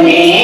Devi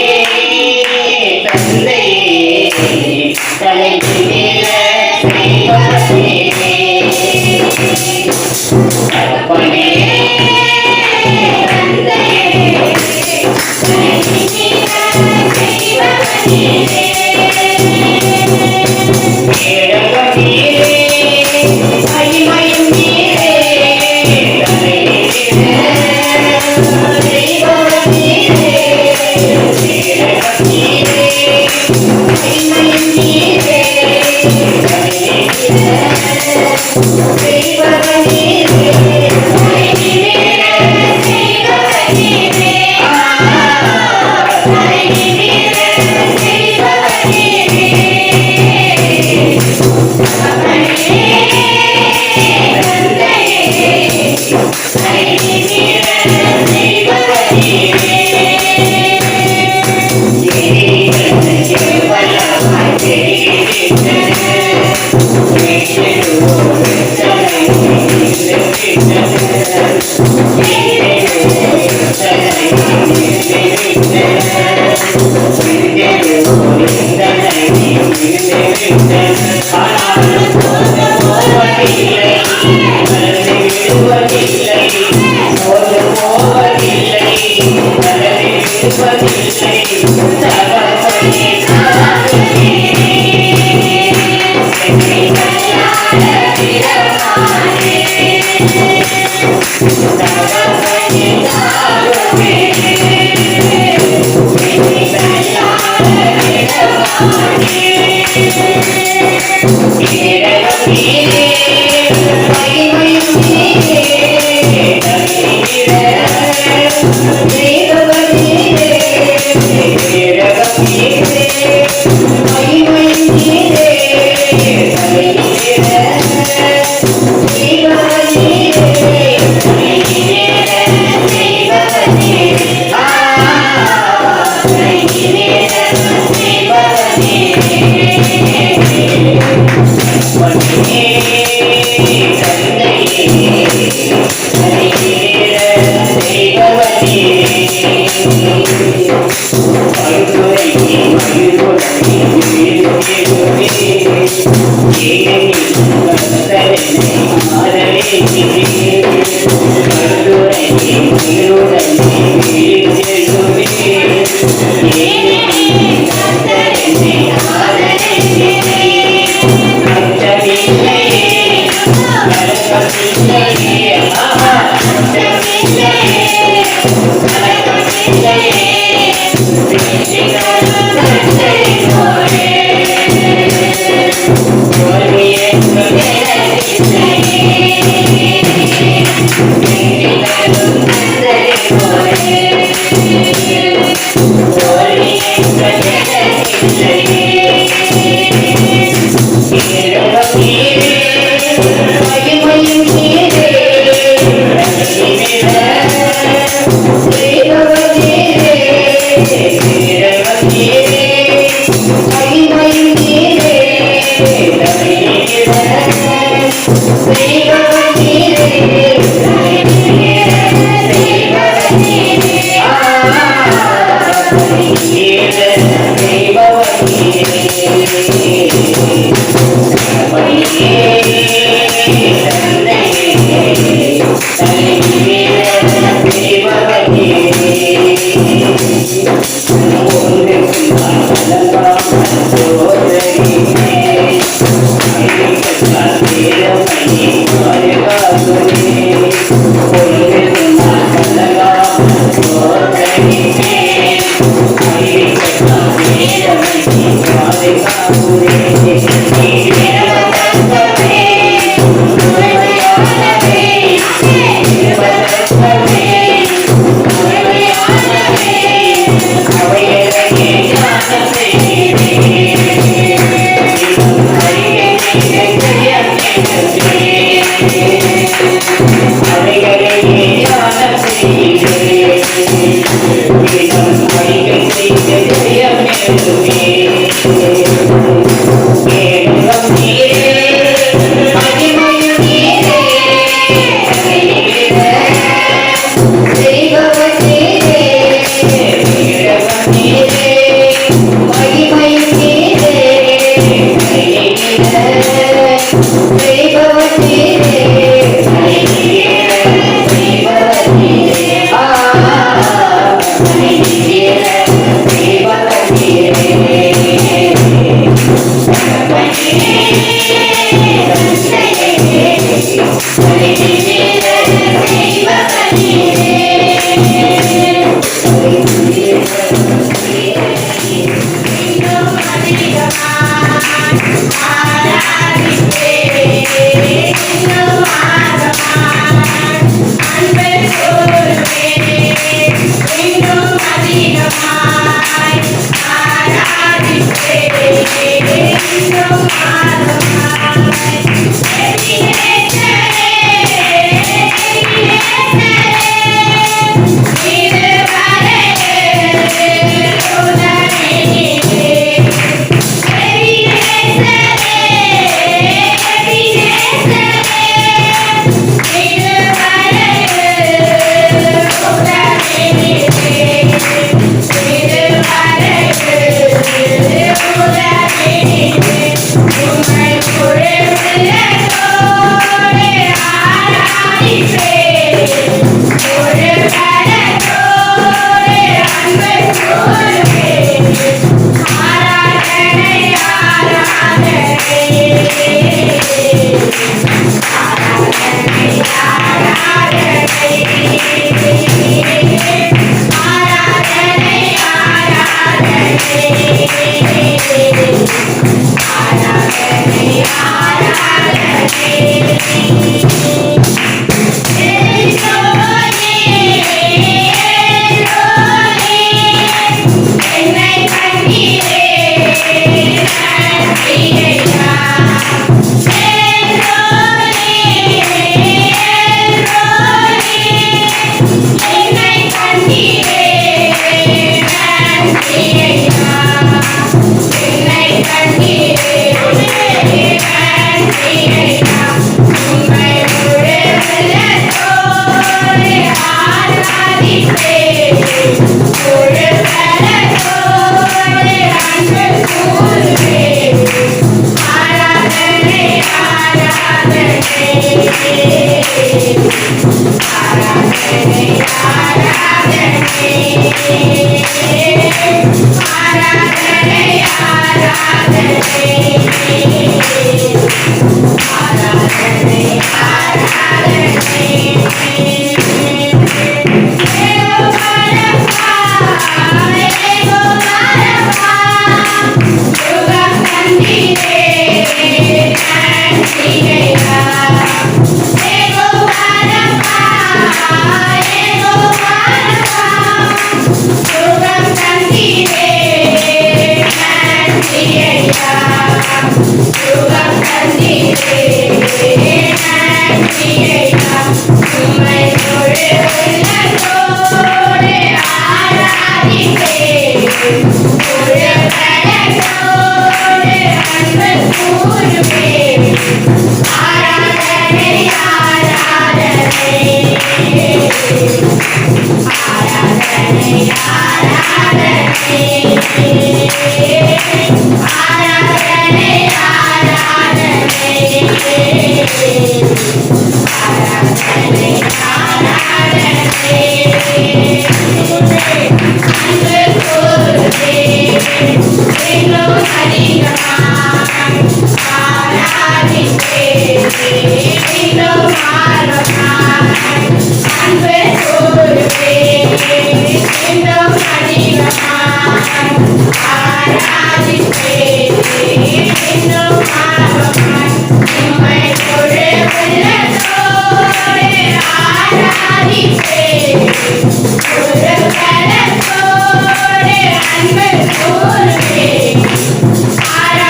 ஆரா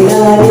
Hare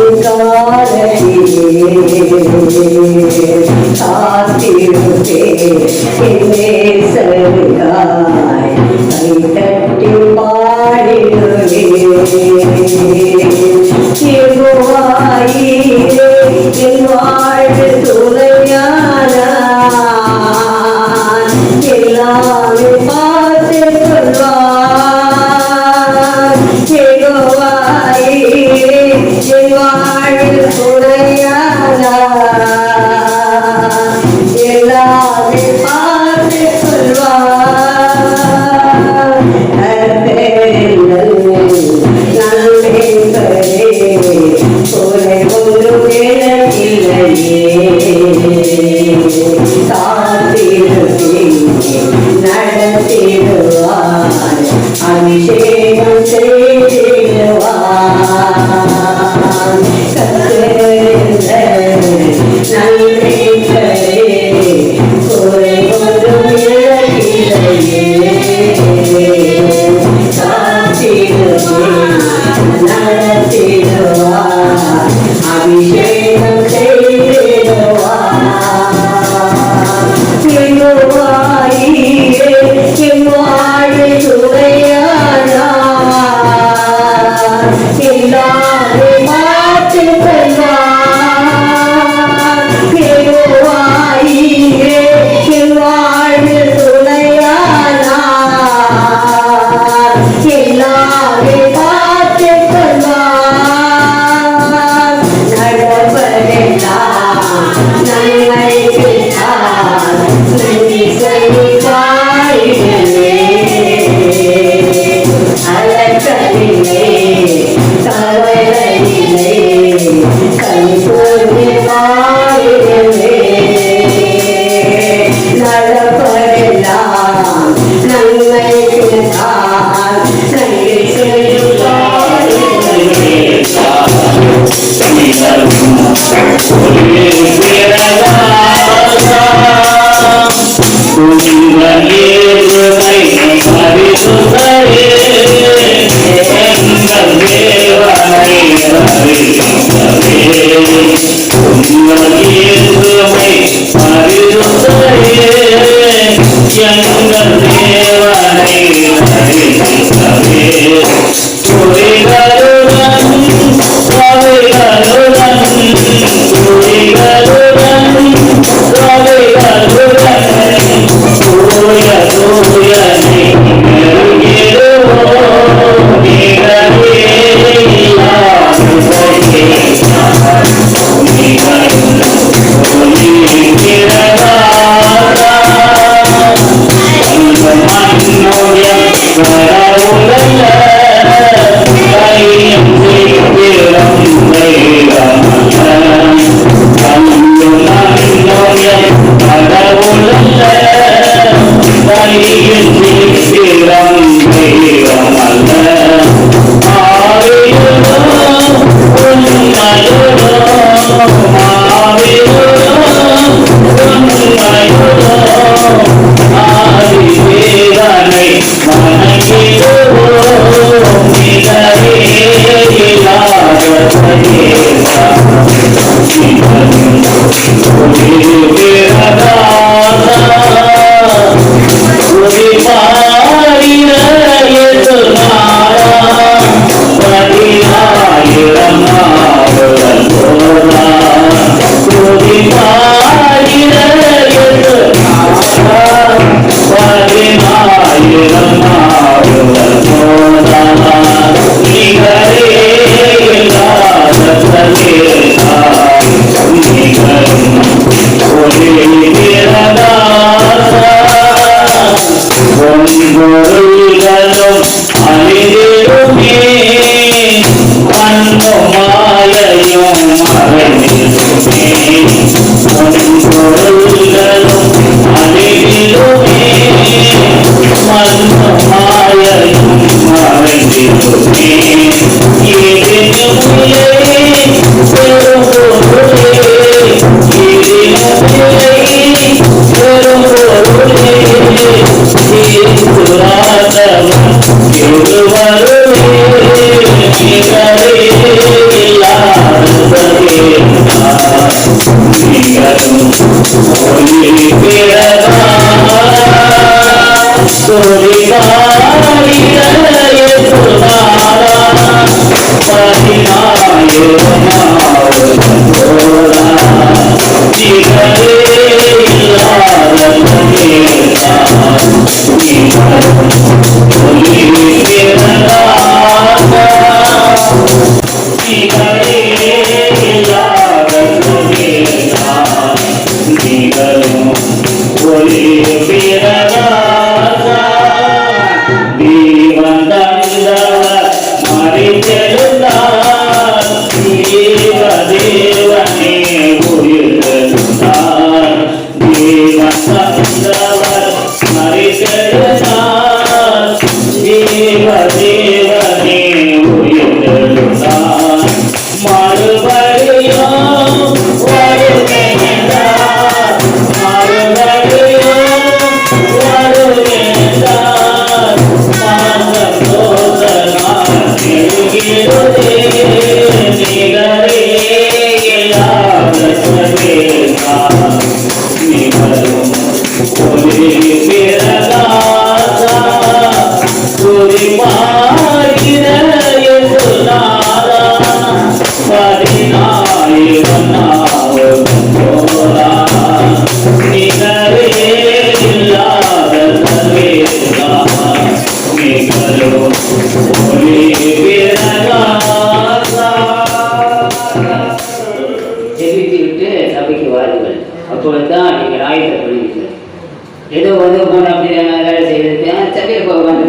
ஏதோ வந்து போன அப்படி வேலை செய்து சபையில் போக வந்து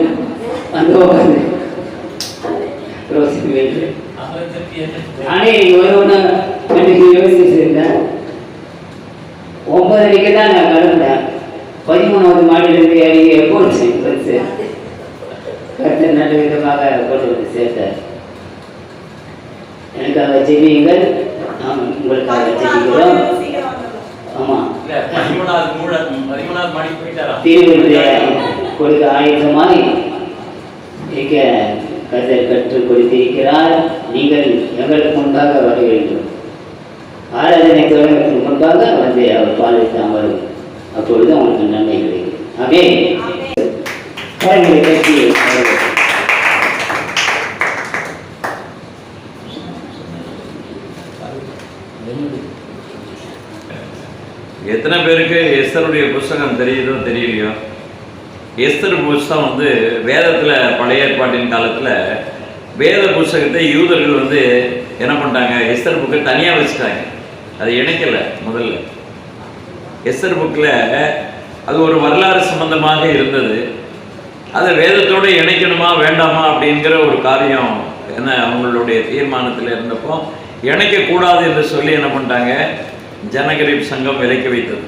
உட்காந்து நானே ஒரு ஒன்று யோசிச்சிருந்தேன். 9:30 தான் நான் கிளம்புனேன். 13வது மாடியிலிருந்து இறங்கி போச்சு பஸ்ஸு. கருத்து நல்ல விதமாக கொண்டு வந்து சேர்த்தார். எனக்காக ஜெபியுங்கள், நாம் உங்களுக்காக ஜெபிக்கிறோம். கொடுக்க ஆயுதமாய் இருக்க கர்த்தர் கற்றுக் கொடுத்திருக்கிறார். நீங்கள் எங்களுக்கு முன்பாக வர வேண்டும். ஆராதனை தொடங்குவதற்கு முன்பாக வந்து அவர் பாலித்து அமரும். அப்பொழுது அவங்களுக்கு நன்மை கிடைக்கும். ஆமென். கரங்களை கட்டி எத்தனை பேருக்கு எஸ்தருடைய புஸ்தகம் தெரியுதோ தெரியலையோ? எஸ்தர் புஸ்தகம் வந்து வேதத்தில் பழைய ஏற்பாட்டின் காலத்தில் வேத புஸ்தகத்தை யூதர்கள் வந்து என்ன பண்ணிட்டாங்க, எஸ்தர் புக்கை தனியாக வச்சுட்டாங்க. அதை இணைக்கலை. முதல்ல எஸ்தர் புக்கில் அது ஒரு வரலாறு சம்பந்தமாக இருந்தது. அதை வேதத்தோடு இணைக்கணுமா வேண்டாமா அப்படிங்கிற ஒரு காரியம் என்ன அவங்களுடைய தீர்மானத்தில் இருந்தப்போ இணைக்கக்கூடாது என்று சொல்லி என்ன பண்ணிட்டாங்க, ஜனகரிப் சங்கம் விலக்கி வைத்தது.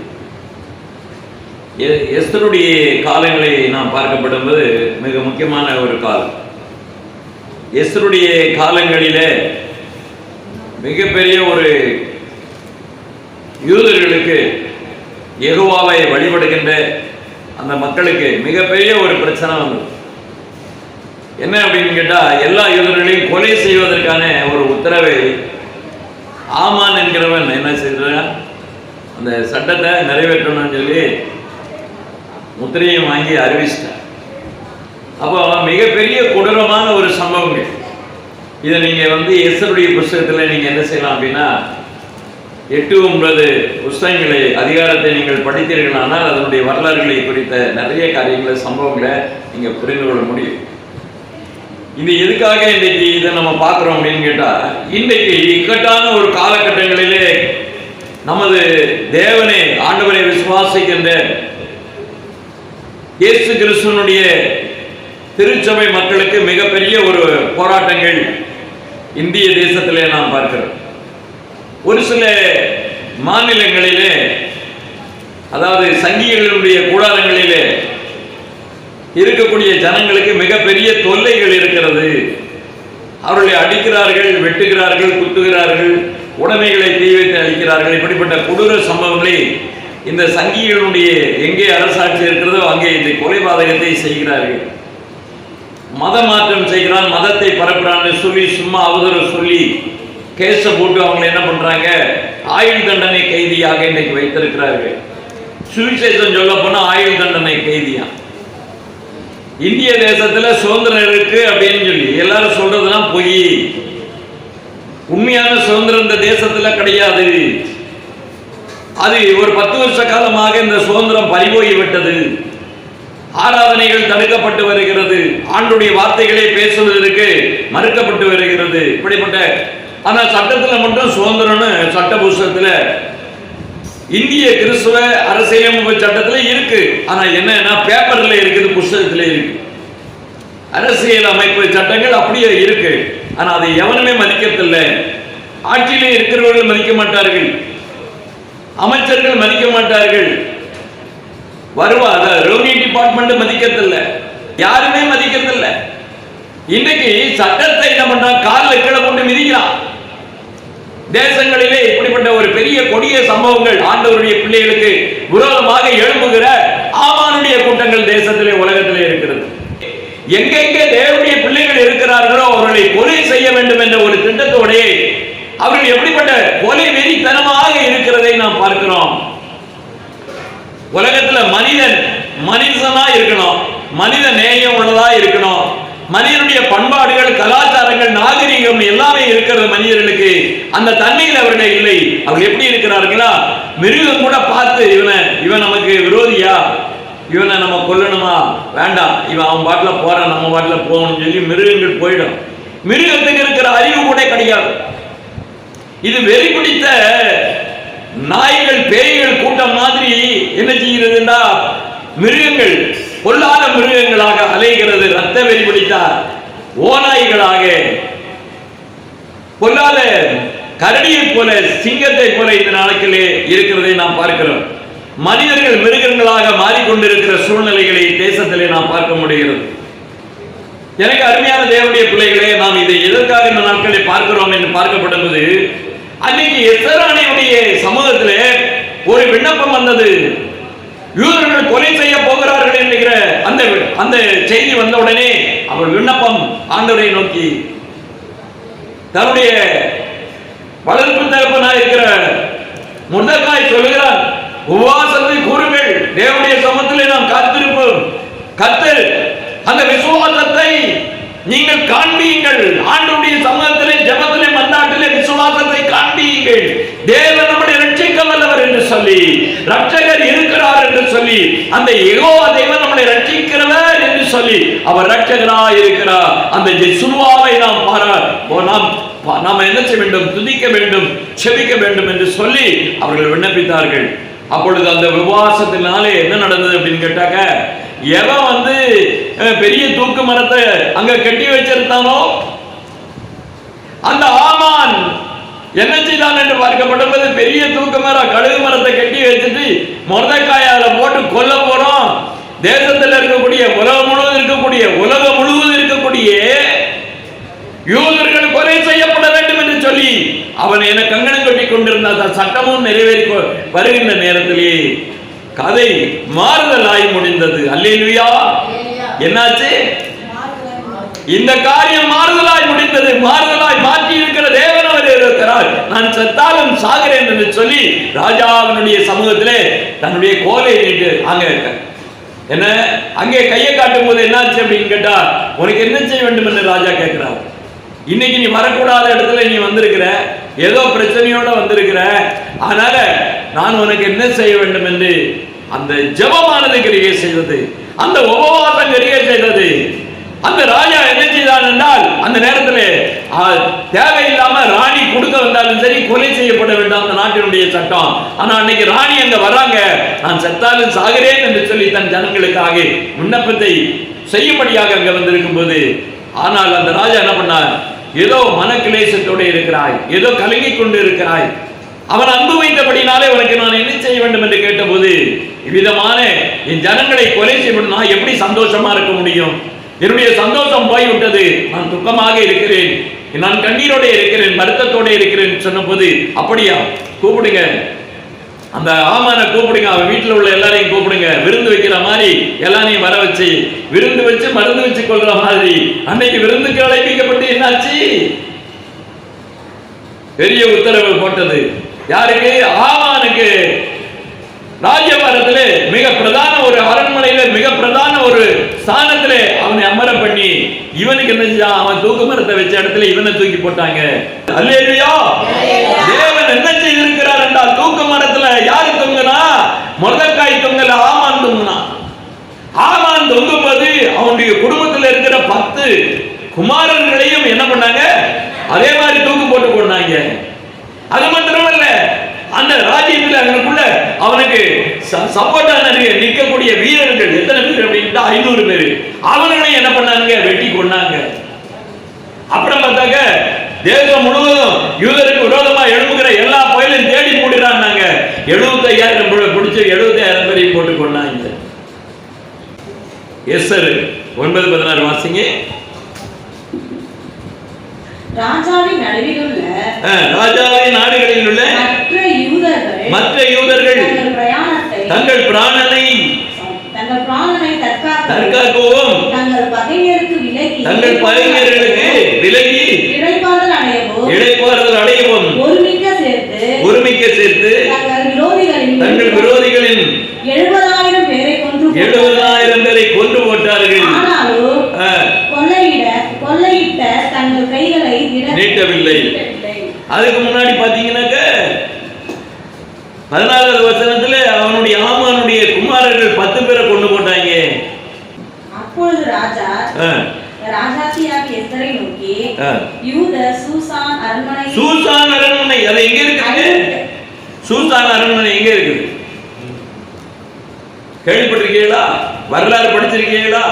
எஸ்தருடைய காலங்களை நாம் பார்க்கப்படும்போது மிக முக்கியமான ஒரு காலம். எஸ்தருடைய காலங்களிலே மிகப்பெரிய ஒரு யூதர்களுக்கு யெகோவாவை வழிபடுகின்ற அந்த மக்களுக்கு மிகப்பெரிய ஒரு பிரச்சனை வந்தது. என்ன அப்படின்னு கேட்டால், எல்லா யூதர்களையும் கொலை செய்வதற்கான ஒரு உத்தரவை ஆமான் என்கிறவன் என்ன செய்கிறான், அந்த சட்டத்தை நிறைவேற்றணும்னு சொல்லி முத்திரையை வாங்கி அறிவிச்சிட்டான். அப்போ மிகப்பெரிய கொடூரமான ஒரு சம்பவங்கள். இதை நீங்கள் வந்து எஸ்தருடைய புஸ்தகத்தில் நீங்கள் என்ன செய்யலாம் அப்படின்னா, 8-9 புஸ்தகங்களை அதிகாரத்தை நீங்கள் படித்தீர்களானால் அதனுடைய வரலாறுகளை குறித்த நிறைய காரியங்களை சம்பவங்களை நீங்கள் புரிந்து கொள்ள முடியும். இது எதுக்காக இன்றைக்கு இதை நம்ம பார்க்குறோம் அப்படின்னு கேட்டால், இன்றைக்கு இக்கட்டான ஒரு காலகட்டங்களிலே நமது தேவனை ஆண்டவரை விசுவாசிக்கின்ற இயேசு கிறிஸ்துவனுடைய திருச்சபை மக்களுக்கு மிகப்பெரிய ஒரு போராட்டங்கள் இந்திய தேசத்திலே நாம் பார்க்கிறோம். ஒரு சில மாநிலங்களிலே, அதாவது சங்கிகளுடைய கூடாரங்களிலே இருக்கக்கூடிய ஜனங்களுக்கு மிகப்பெரிய தொல்லைகள் இருக்கிறது. அவர்களை அடிக்கிறார்கள், வெட்டுகிறார்கள், குத்துகிறார்கள், உடைமைகளை தீ வைத்து அழிக்கிறார்கள். இப்படிப்பட்ட கொடூர சம்பவங்களை இந்த சங்கிகளுடைய எங்கே அரசாட்சி இருக்கிறதோ அங்கே இந்த கொலைபாதகத்தை செய்கிறார்கள். மத மாற்றம் செய்கிறான், மதத்தை பரப்புறான்னு சொல்லி சும்மா அவதூறு சொல்லி கேஸ போட்டு அவங்க என்ன பண்றாங்க, ஆயுள் தண்டனை கைதியாக இன்னைக்கு வைத்திருக்கிறார்கள். சுவிசேஷம் சொல்ல போனா ஆயுள் தண்டனை கைதியா. இந்திய தேசத்துல சுதந்திரம் இருக்கு அப்படின்னு சொல்லி எல்லாரும் சொல்றதுலாம் பொய். உண்மையான சுதந்திரம் இந்த தேசத்துல கிடையாது. அது ஒரு 10 வருஷ காலமாக இந்த சுதந்திரம் பறிபோய் விட்டது. ஆராதனைகள் தடுக்கப்பட்டு வருகிறது. ஆண்டுடைய வார்த்தைகளை பேசுவதற்கு மறுக்கப்பட்டு வருகிறது. இப்படிப்பட்ட ஆனா சட்டத்துல மட்டும் சுதந்திரம்னு சட்ட புஸ்தகத்துல இந்திய கிறிஸ்துவ அரசியலமைப்பு சட்டத்துல இருக்கு. ஆனா என்னன்னா பேப்பர்ல இருக்குது, புஸ்தகத்துல இருக்கு. அரசியல் அமைப்பு சட்டங்கள் அப்படியே இருக்கு. ஆனா அதை எவனுமே மதிக்கத்தில்லை. ஆட்சியிலே இருக்கிறவர்கள் மதிக்க மாட்டார்கள், அமைச்சர்கள் மதிக்க மாட்டார்கள், வருவாத ரெவன்யூ டிபார்ட்மெண்ட் மதிக்கத்தில்லை, யாருமே மதிக்கத்தில்லை. இன்னைக்கு சட்டத்தை என்ன பண்றான், காலில் கீழே கொண்டு மிதிக்கிறான். தேசங்களிலே இப்படிப்பட்ட ஒரு பெரிய கொடிய சம்பவங்கள், ஆண்டவருடைய பிள்ளைகளுக்கு விரோதமாக எழும்புகிற ஆமானுடைய கூட்டங்கள் தேசத்திலே உலகத்திலே இருக்கிறது. எங்கெங்கே தேவனுடைய பிள்ளைகள் இருக்கிறார்களோ அவர்களை கொலை செய்ய வேண்டும் என்ற ஒரு திட்டத்தோட அவர்கள் எப்படிப்பட்ட கொலை வெறித்தனமாக இருக்கிறதை நாம் பார்க்கிறோம். உலகத்துல மனிதனா இருக்கணும், மனித நேயம் உள்ளதா இருக்கணும், மனிதனுடைய பண்பாடுகள், கலாச்சாரங்கள், நாகரிகம் எல்லாமே இருக்கிறது மனிதர்களுக்கு. அந்த தன்மையில் அவர்கள் இல்லை. அவர்கள் எப்படி இருக்கிறார்களா, மிருகம் கூட பார்த்து இவன் நமக்கு விரோதியா, இவனை நம்ம கொல்லணுமா, வேண்டாம், இவன் அவன் பாட்டில போறான், நம்ம பாட்டில போகணும்னு சொல்லி மிருகங்கள் போயிடும். மிருகத்துக்கு இருக்கிற அறிவு கூட கிடையாது. இது வெறி பிடித்த நாய்கள் பேய்கள் கூட்டம் மாதிரி என்ன செய்கிறதுன்னா மிருகங்கள் பொல்லாத மிருகங்களாக அலைகிறது. ரத்த வெறி பிடித்த ஓநாய்களாக, பொல்லாத கரடியை போல, சிங்கத்தை போல இந்த நாட்களே இருக்கிறதை நாம் பார்க்கிறோம். மனிதர்கள் மிருகங்களாக மாறிக்கொண்டிருக்கிற சூழ்நிலைகளை தேசத்திலே நாம் பார்க்க முடிகிறது. எனக்கு அருமையான தேவனுடைய பிள்ளைகளே, நாம் இதை எதற்காக இந்த நாட்களை பார்க்கிறோம் என்று பார்க்கப்படும்போது, அன்னைக்கு எஸ்தராணியுடைய சமூகத்திலே ஒரு விண்ணப்பம் வந்தது. யூதர்கள் கொலை செய்ய போகிறார்கள் என்கிற அந்த செய்தி வந்த உடனே அவர் விண்ணப்பம் ஆண்டவரை நோக்கி, தன்னுடைய வளர்ப்பு தகப்பனாக இருக்கிற முர்தெகாய் சொல்கிறார், உபவாசத்தை கூறுங்கள், தேவனுடைய சமூகத்திலே நாம் காத்திருப்போம். கர்த்தர் அந்த விசுவாசத்தை நீங்கள் காண்பீங்கள். ஆண்டவருடைய சமூகத்திலே, ஜெபத்திலே, மன்றாட்டிலே விசுவாசத்தை காண்பீங்கள். தேவன் நம்மை ரட்சிக்க வல்லவர் என்று சொல்லி, ரட்சகர் இருக்கிறார் என்று சொல்லி, அந்த யெகோவா தேவன் நம்மை ரட்சிக்கிறவர் என்று சொல்லி, அவர் ரட்சகராய் இருக்கிறார். அந்த யெசுவாவை நாம் என்ன செய்ய வேண்டும், துதிக்க வேண்டும், செபிக்க வேண்டும் என்று சொல்லி அவர்கள் விண்ணப்பித்தார்கள். அப்பொழுது அந்த விசுவாசத்தினாலே என்ன நடந்தது அப்படின்னு கேட்டாக்க, எவன் பெரிய தூக்கு மரத்தை அங்க கட்டி வச்சிருந்தானோ அந்த ஆமான் என்ன செய்தான் என்று பார்க்கப்பட்டது, பெரிய தூக்கு மரம் கழுகு மரத்தை கட்டி வச்சுட்டு முர்தெகாயால போட்டு கொல்ல போறோம். தேசத்தில் இருக்கக்கூடிய உலகம் முழுவதும் இருக்கக்கூடிய யூதர்கள் கொலை செய்யப்பட வேண்டும் என்று சொல்லி அவன் என கங்கணம் கட்டி கொண்டிருந்த சட்டமும் நிறைவேறி வருகின்ற நேரத்திலே கதை மாறுதலாய் முடிந்தது. அல்லேலூயா. என்னாச்சு? இந்த காரியம் மாறுதலாய் முடிந்தது. மாறுதலாய் மாற்றி இருக்கிற தேவன் அவர் இருக்கிறார். நான் செத்தாலும் சாகிறேன் என்று சொல்லி ராஜாவினுடைய சமூகத்திலே தன்னுடைய கோலை நீட்டு அங்கே கையை காட்டும் போது என்னாச்சு அப்படின்னு கேட்டா, உனக்கு என்ன செய்ய வேண்டும் என்று ராஜா கேட்கிறார். இன்னைக்கு நீ வரக்கூடாத இடத்துல நீ வந்திருக்கிற, ஏதோ பிரச்சனையோட வந்திருக்கிற, அதனால நான் உனக்கு என்ன செய்ய வேண்டும் என்று அந்த ஜெபமானது கிரியை செய்தது, அந்த உபவாசம் கிரியை செய்தது. அந்த ராஜா என்ன செய்தான் என்றால், அந்த நேரத்தில் தேவையில்லாம ராணி கொடுக்க வந்தாலும் சரி கொலை செய்யப்பட வேண்டாம் அந்த நாட்டினுடைய சட்டம். ஆனா அன்னைக்கு ராணி அங்க வராங்க, நான் செத்தாலும் சாகிறேன் என்று சொல்லி தன் ஜனங்களுக்காக விண்ணப்பத்தை செய்யும்படியாக அங்க வந்திருக்கும் போது, ஆனால் அந்த ராஜா என்ன பண்ணார், ஏதோ மனக்கிலேசத்தோடு இருக்கிறாய், ஏதோ கலங்கி கொண்டு இருக்கிறாய், அவன் அன்பு வைத்தபடினாலே உனக்கு நான் என்ன செய்ய வேண்டும் என்று கேட்டபோது, இவ்விதமான என் ஜனங்களை கொலை செய்யப்படும், நான் எப்படி சந்தோஷமா இருக்க முடியும்? என்னுடைய சந்தோஷம் போய்விட்டது, நான் துக்கமாக இருக்கிறேன், நான் கண்ணீரோட இருக்கிறேன், வருத்தத்தோட இருக்கிறேன் சொன்ன போது, அப்படியா, கூப்பிடுங்க, அந்த ஆமான கூப்பிடுங்க, அவன் வீட்டில் உள்ள எல்லாரையும் கூப்பிடுங்க, விருந்து வைக்கிற மாதிரி எல்லாரையும் வர வச்சு விருந்து வச்சு மருந்து வச்சு கொள்ற மாதிரி அன்னைக்கு விருந்துக்கு அழைப்பிக்கப்பட்டு என்னாச்சு? பெரிய உத்தரவு போட்டது. யாருக்கு? ஆமானுக்கு. ராஜ்யபாரத்திலே மிக பிரதான ஒரு அரண்மனையில மிக பிரதான ஒரு ஸ்தானத்திலே அவனை அமர பண்ணி இவனுக்கு என்ன செஞ்சான்? அவன் தூக்கு மரத்தை வச்ச இடத்துல இவனை தூக்கி போட்டாங்க. அல்லேலூயா. தேவன் என்ன செய்திருக்கிறார் என்றால், தூக்கு மரத்துல யாரு தொங்குனா? மொர்தெக்காய் தொங்கல, ஆமான் தொங்குனா. ஆமான் தொங்கும்போது அவனுடைய குடும்பத்தில் இருக்கிற 10 குமாரர்களையும் என்ன பண்ணாங்க? அதே மாதிரி தூக்கு போட்டு கொண்டாங்க. அது மட்டுமல்ல, அந்த ராஜ்யத்தில் அவனுக்குள்ள அவனுக்கு சப்போர்ட்டா நிற்கக்கூடிய வீரர்கள் எத்தனை பேர் அப்படின்னா 500 பேர். அவர்களையும் என்ன பண்ணாங்க? வெட்டி கொண்டாங்க. அப்புறம் பார்த்தாங்க, தேசம் முழுவதும் யூதருக்கு விரோதமா எழுப்புகிற எல்லா கோயிலையும் தேடி மூடிறாங்க. 75,000 பிடிச்சு 75,000 பேரையும் போட்டு கொண்டாங்க. எஸ்தர் 9:16 வாசிங்க. ராஜாவின் நடுவிலுள்ள ராஜாவின் நாடுகளில் உள்ள மற்ற யூதர்கள் தங்கள் பிராணனை தற்காக்கவும் தங்கள் பகைஞர்களுக்கு விலகி இளைப்பாறுதல் அடையவும் ஒருமிக்க சேர்த்து தங்கள் விரோதிகளின் 70,000 பேரை கொன்று போட்டார்கள். நீட்டவில்லை. அதுக்கு முன்னாடி பாத்தீங்கன்னாக்க 14வது வசனத்துல அவனுடைய ஆமானுடைய குமாரர்கள் 10 பேரை கொண்டு போட்டாங்க. அப்பொழுது ராஜா ராஜாத்தியாகிய எஸ்தரை நோக்கி, சூசான் அரண்மனை அது எங்க இருக்குது? சூசான் அரண்மனை எங்க இருக்குது? கேள்விப்பட்டிருக்கீங்களா? வரலாறு படிச்சிருக்கீங்களா?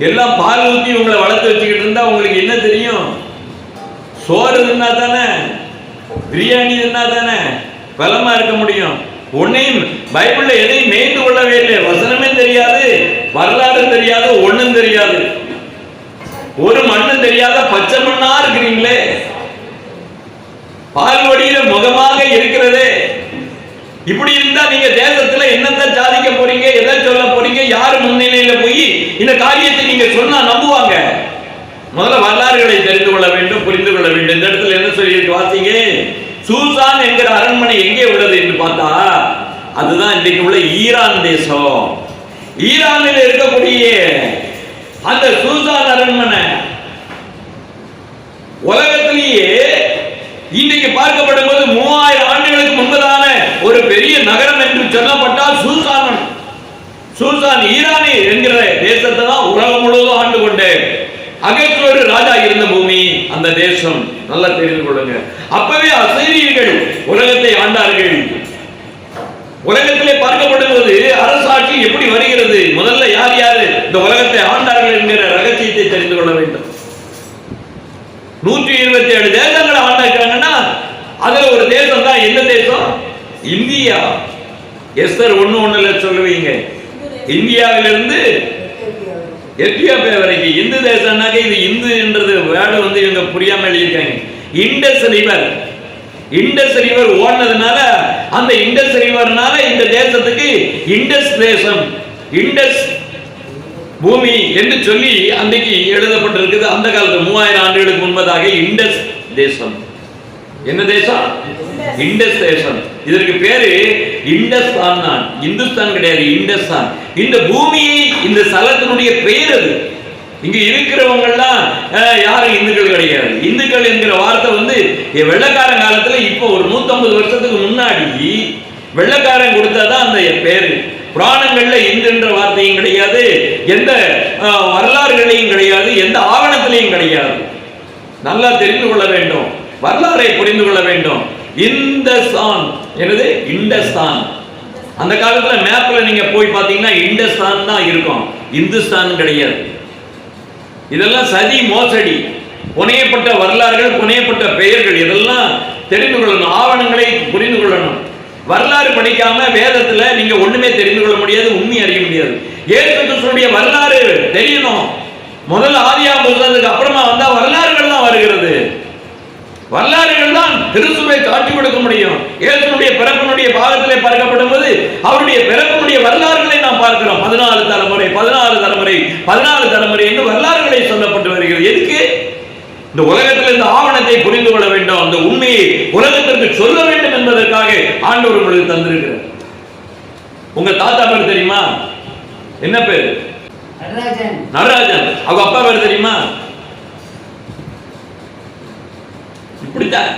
எல்லாம் பால் ஊத்தி உங்களை வளர்த்து வச்சுக்கிட்டு இருந்தா உங்களுக்கு என்ன தெரியும்? சோறு தின்னா தானே, பிரியாணி தின்னா தானே பலமா இருக்க முடியும். ஒன்னையும் பைபிள்ல எதையும் மேய்ந்து கொள்ளவே இல்லை. வசனமே தெரியாது, வரலாறு தெரியாது, ஒண்ணும் தெரியாது, ஒரு மண்ணும் தெரியாத பச்சை மண்ணா இருக்கிறீங்களே. பால் வடியில முகமாக இருக்கிறதே. இப்படி இருந்தா நீங்க தேசத்துல என்னத்தை சாதிக்க போறீங்க? எதை சொல்ல போறீங்க? யாரு முன்னிலையில போய் இந்த காரியத்தை நீங்க சொன்னா நம்புவாங்க? முதல்ல வரலாறுகளை தெரிந்து கொள்ள வேண்டும், புரிந்து கொள்ள வேண்டும். இந்த இடத்துல என்ன சொல்லி இருக்கு வாசிங்க. சூசான் என்கிற அரண்மனை எங்கே உள்ளது என்று பார்த்தா, அதுதான் இன்றைக்கு உள்ள ஈரான் தேசம். ஈரானில் இருக்கக்கூடிய அந்த சூசான் அரண்மனை உலகத்திலேயே இன்றைக்கு பார்க்கப்படும் போது 3000 ஆண்டுகளுக்கு முன்பதான ஒரு பெரிய நகரம் என்று சொல்லப்பட்டால் சூசான். சூசான் ஈரானி என்கிற தேசத்தை தான் உலகம் முழுவதும் ஆண்டு கொண்டு அகற்றோடு ராஜா இருந்த பூமி அந்த தேசம். நல்லா தெரிந்து கொள்ளுங்க. அப்பவே அசீரியர்கள் உலகத்தை ஆண்டார்கள். உலகத்திலே பார்க்கப்படும் போது அரசாட்சி எப்படி வருகிறது, முதல்ல யார் யாரு இந்த உலகத்தை ஆண்டார்கள் என்கிற ரகசியத்தை தெரிந்து கொள்ள வேண்டும். 127 தேசங்களை ஆண்டாங்கன்னா அதுல ஒரு தேசம் தான். எந்த தேசம்? இந்தியா. எஸ்தர் 1:1 சொல்லுவீங்க. இந்தியாவிலிருந்து எத்தியோப்பியா வரைக்கும் இந்து தேசம்னாக்க இது இந்து என்றது வேர்டு வந்து இவங்க புரியாம எழுதியிருக்காங்க. இண்டஸ் ரிவர் ஓடுனதுனால அந்த இண்டஸ் ரிவர்னால இந்த தேசத்துக்கு இண்டஸ் தேசம், இண்டஸ் பூமி என்று சொல்லி அன்றைக்கு எழுதப்பட்டிருக்குது. அந்த காலத்து 3000 ஆண்டுகளுக்கு முன்பதாக இண்டஸ் தேசம். என்ன தேசம்? இண்டஸ் தேசம். இதற்கு பேரு இண்டஸ்தான் தான், இந்துஸ்தான் கிடையாது, இண்டஸ்தான். இந்த பூமியை, இந்த ஸ்தலத்தினுடைய பெயர் அது. இங்க இருக்கிறவங்க எல்லாம் யாரும் இந்துக்கள் கிடையாது. இந்துக்கள் என்கிற வார்த்தை வந்து வெள்ளக்காரன் காலத்துல, இப்போ ஒரு 150 வருஷத்துக்கு முன்னாடி வெள்ளக்காரன் கொடுத்தாதான் அந்த பேரு. புராணங்கள்ல இந்து என்ற வார்த்தையும் கிடையாது, எந்த வரலாறுகளையும் கிடையாது, எந்த ஆவணத்திலையும் கிடையாது. நல்லா தெரிந்து கொள்ள வேண்டும், வரலாறை புரிந்து கொள்ள வேண்டும். இந்தஸ்தான் என்னது? இண்டஸ்தான். அந்த காலத்துல மேப்ல நீங்க போய் பாத்தீங்கன்னா இண்டஸ்தான் தான் இருக்கும், இந்துஸ்தான் கிடையாது. இதெல்லாம் சதி, மோசடி, புனையப்பட்ட வரலாறுகள், புனையப்பட்ட பெயர்கள். இதெல்லாம் தெரிந்து கொள்ளணும், ஆவணங்களை புரிந்து கொள்ளணும். வரலாறு படிக்காம வேதத்துல நீங்க ஒண்ணுமே தெரிந்து கொள்ள முடியாது, உண்மை அறிய முடியாது. இயேசு கிறிஸ்துவினுடைய வரலாறு தெரியணும். முதல்ல ஆதியாகமம் புத்தகத்துக்கு அப்புறமா வந்தா வரலாறுகள் தான் வருகிறது. வரலாறுகள் தான் கிறிஸ்துவை காட்டி கொடுக்க முடியும். இயேசுனுடைய பிறப்பினுடைய பாகத்திலே பார்க்கப்படும் போது அவருடைய பிறப்பினுடைய வரலாறுகளை நாம் பார்க்கிறோம். 14 தலைமுறை 14 தலைமுறை 14 தலைமுறை என்று வரலாறுகளை சொல்லப்பட்டு வருகிறது. எதுக்கு? இந்த உலகத்தில் இந்த ஆவணத்தை புரிந்து கொள்ள வேண்டும், அந்த உண்மையை உலகத்திற்கு சொல்ல வேண்டும் என்பதற்காக ஆண்டவர் உங்களுக்கு தந்திருக்கிறார். உங்க தாத்தா பேர் தெரியுமா? என்ன பேரு? நடராஜன். அவங்க அப்பா பேர் தெரியுமா? இப்படித்தான்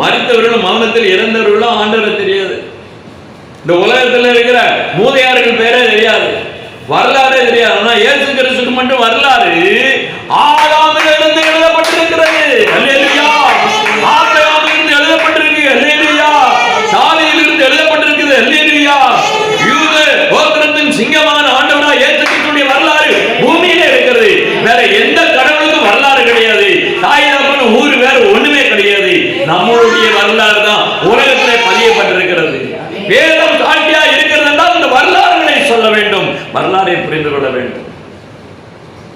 மரித்தவர்களும் மௌனத்தில் இறந்தவர்களும் ஆண்டவர் தெரியாது. இந்த உலகத்தில் இருக்கிற மூதையார்கள் பேரே தெரியாது, வரலாறே தெரியாது. ஆனா இயேசு கிறிஸ்துக்கு மட்டும் வரலாறு ஆதாமிலிருந்து எழுதப்பட்டிருக்கிறது. அல்லேலூயா. ஆபிரகாமிலிருந்து எழுதப்பட்டிருக்கு. அல்லேலூயா. சாலையிலிருந்து எழுதப்பட்டிருக்கிறது. அல்லேலூயா. யூத கோத்திரத்தின் சிங்கமான ஆண்டவராக இயேசு கிறிஸ்துவின் வரலாறு பூமியிலே இருக்கிறது. வேற எந்த கடவுளுக்கும் வரலாறு கிடையாது. தாய் தகப்பன் ஊர் வேற ஒண்ணுமே கிடையாது. நம்மளுடைய வரலாறு தான் உலகத்திலே பதியப்பட்டிருக்கிறது. வேதம் சாட்சியா இருக்கிறது என்றால் இந்த வரலாறுகளை சொல்ல வேண்டும், வரலாறை புரிந்து கொள்ள வேண்டும்.